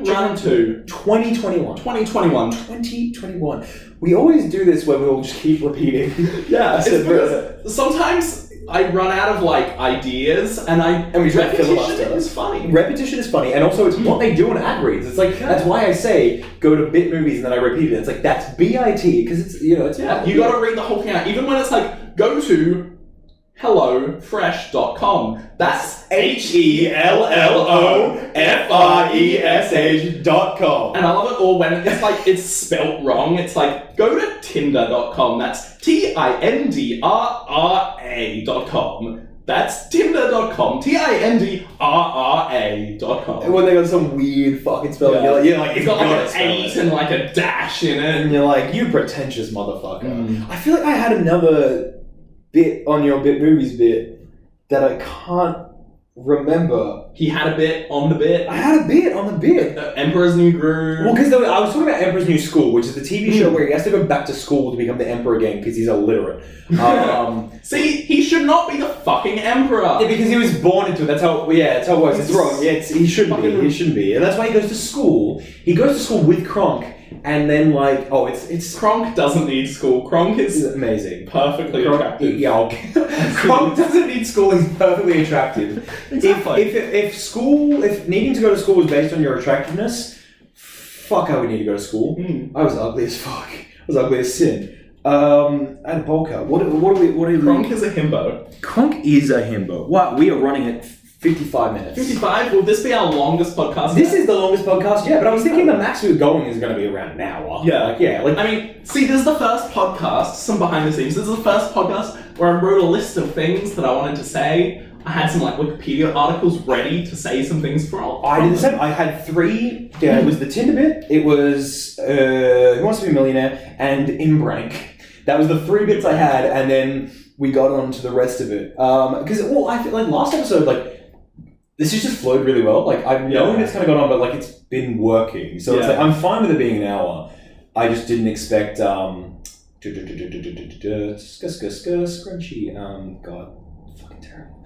Run 2 2021. 2021. We always do this where we'll just keep repeating. Yeah, it's because sometimes I run out of like ideas, and we try to repetition is funny. Repetition is funny, and also it's what they do in ad reads. It's like that's why I say go to Bit Movies and then I repeat it. It's like that's BIT because it's you got to read the whole thing out, even when it's like go to HelloFresh.com. That's HelloFresh.com. And I love it all when it's like it's spelt wrong. It's like go to Tinder.com. That's TINDRRA.com. That's Tinder.com. TINDRRA.com. When they got some weird fucking spelling, you're like, it's got like an 8 and like a dash in it. And you're like, you pretentious motherfucker. I feel like I had another bit on your Bit Movies bit that I can't remember. He had a bit on the bit. I had a bit on the bit. Emperor's New Groove. Well, because I was talking about Emperor's New School, which is the TV show where he has to go back to school to become the emperor again because he's illiterate. See, he should not be the fucking emperor. Yeah, because he was born into it. That's how it works. It's wrong. Yeah, he shouldn't be. He shouldn't be. And that's why he goes to school. He goes to school with Kronk. And then, like, it's Kronk doesn't need school. Kronk is amazing, perfectly attractive. Yeah, Kronk doesn't need school. He's perfectly attractive. Exactly. If needing to go to school was based on your attractiveness, fuck, I would need to go to school. I was ugly as fuck. I was ugly as sin. And bowl cut. What are we? Kronk is a himbo. Kronk is a himbo. What? We are running at 55 minutes. 55? Will this be our longest podcast? This is the longest podcast, yeah, but I was thinking the max we were going is going to be around an hour. Yeah. I mean, see, this is the first podcast, some behind the scenes, this is the first podcast where I wrote a list of things that I wanted to say. I had some, like, Wikipedia articles ready to say some things from. I did the same. I had 3. Yeah, it was the Tinder bit, it was Who Wants to Be a Millionaire, and Inbrank. That was the 3 bits I had, and then we got on to the rest of it. Because, I feel like last episode, like, this has just flowed really well. Like, I've known it's kind of gone on, but, like, it's been working. So it's like, I'm fine with it being an hour. I just didn't expect, scrunchy, God, fucking terrible.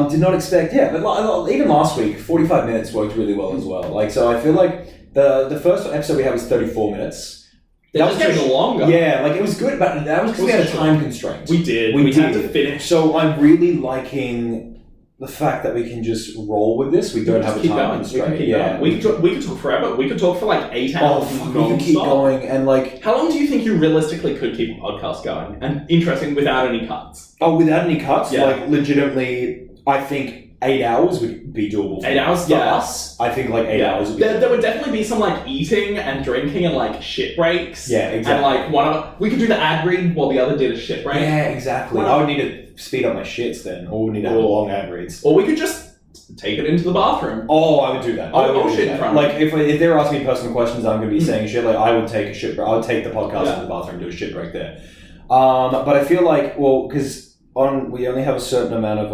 Did not expect, but even last week, 45 minutes worked really well as well. Like, so I feel like the first episode we had was 34 minutes. That was getting longer. Yeah, like, it was good, but that was because we had a time constraint. We did. We had to finish. So I'm really liking the fact that we can just roll with this. We don't have a time constraint. We could talk forever. We could talk for like 8 hours. We can keep going and like. How long do you think you realistically could keep a podcast going and interesting without any cuts? Oh, without any cuts? Yeah. Like, legitimately, I think 8 hours would be doable. 8 hours for us. I think like 8 hours would be there would definitely be some like eating and drinking and like shit breaks. Yeah, exactly. And like we could do the ad read while the other did a shit break. Yeah, exactly. I would need to speed up my shits then, or we need to have long ad reads. Or we could just take it into the bathroom. Oh, I would do that. I would shit in front. Like, if they're asking me personal questions, I'm going to be saying shit. Like, I would take a shit break. I would take the podcast to the bathroom and do a shit break there. But I feel like, because we only have a certain amount of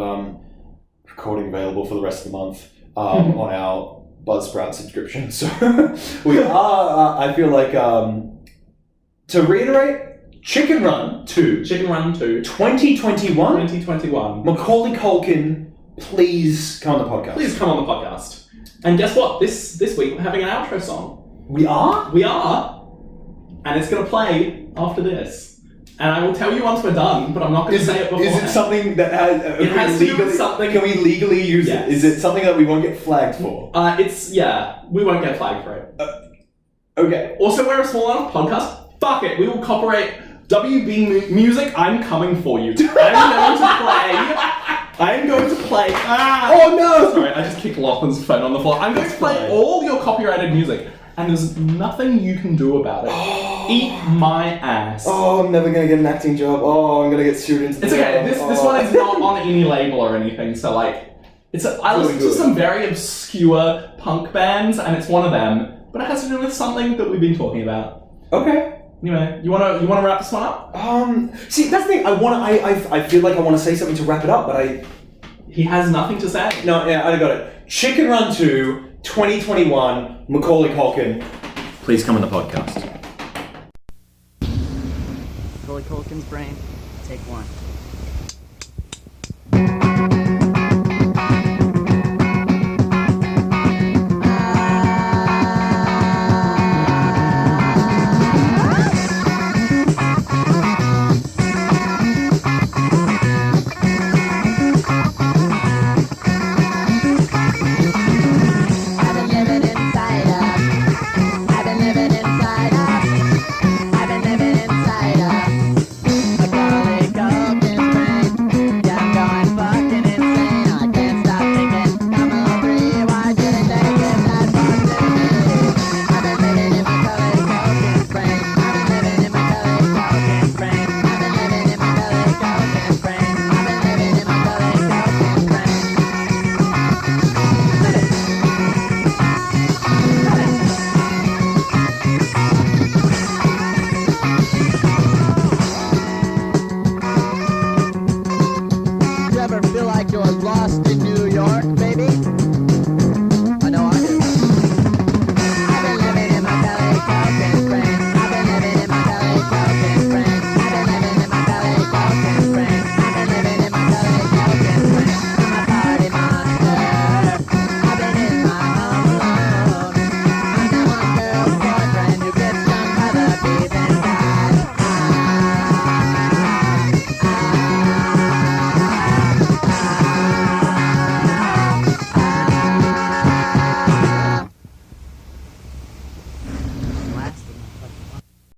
recording available for the rest of the month on our Buzzsprout subscription. So we are. I feel like to reiterate. Chicken Run 2. 2021. Macaulay Culkin, please come on the podcast. Please come on the podcast. And guess what? This week we're having an outro song. We are? We are. And it's going to play after this. And I will tell you once we're done, but I'm not going to say it before. Is it something that has to do with something? Can we legally use it? Is it something that we won't get flagged for? We won't get flagged for it. Okay. Also, we're a small enough podcast. Fuck it, we will copyright WB Music. I'm coming for you. I'm going to play. Oh no! Sorry, I just kicked Lachlan's phone on the floor. I'm going to play all your copyrighted music, and there's nothing you can do about it. Eat my ass. Oh, I'm never going to get an acting job. Oh, I'm going to get sued into It's okay. This one is not on any label or anything, so like, I listen to some very obscure punk bands, and it's one of them, but it has to do with something that we've been talking about. Okay. Anyway, you wanna wrap this one up? See, that's the thing. I feel like I want to say something to wrap it up, but He has nothing to say. No, yeah, I got it. Chicken Run 2, 2021, Macaulay Culkin. Please come on the podcast. Macaulay Culkin's brain, take one.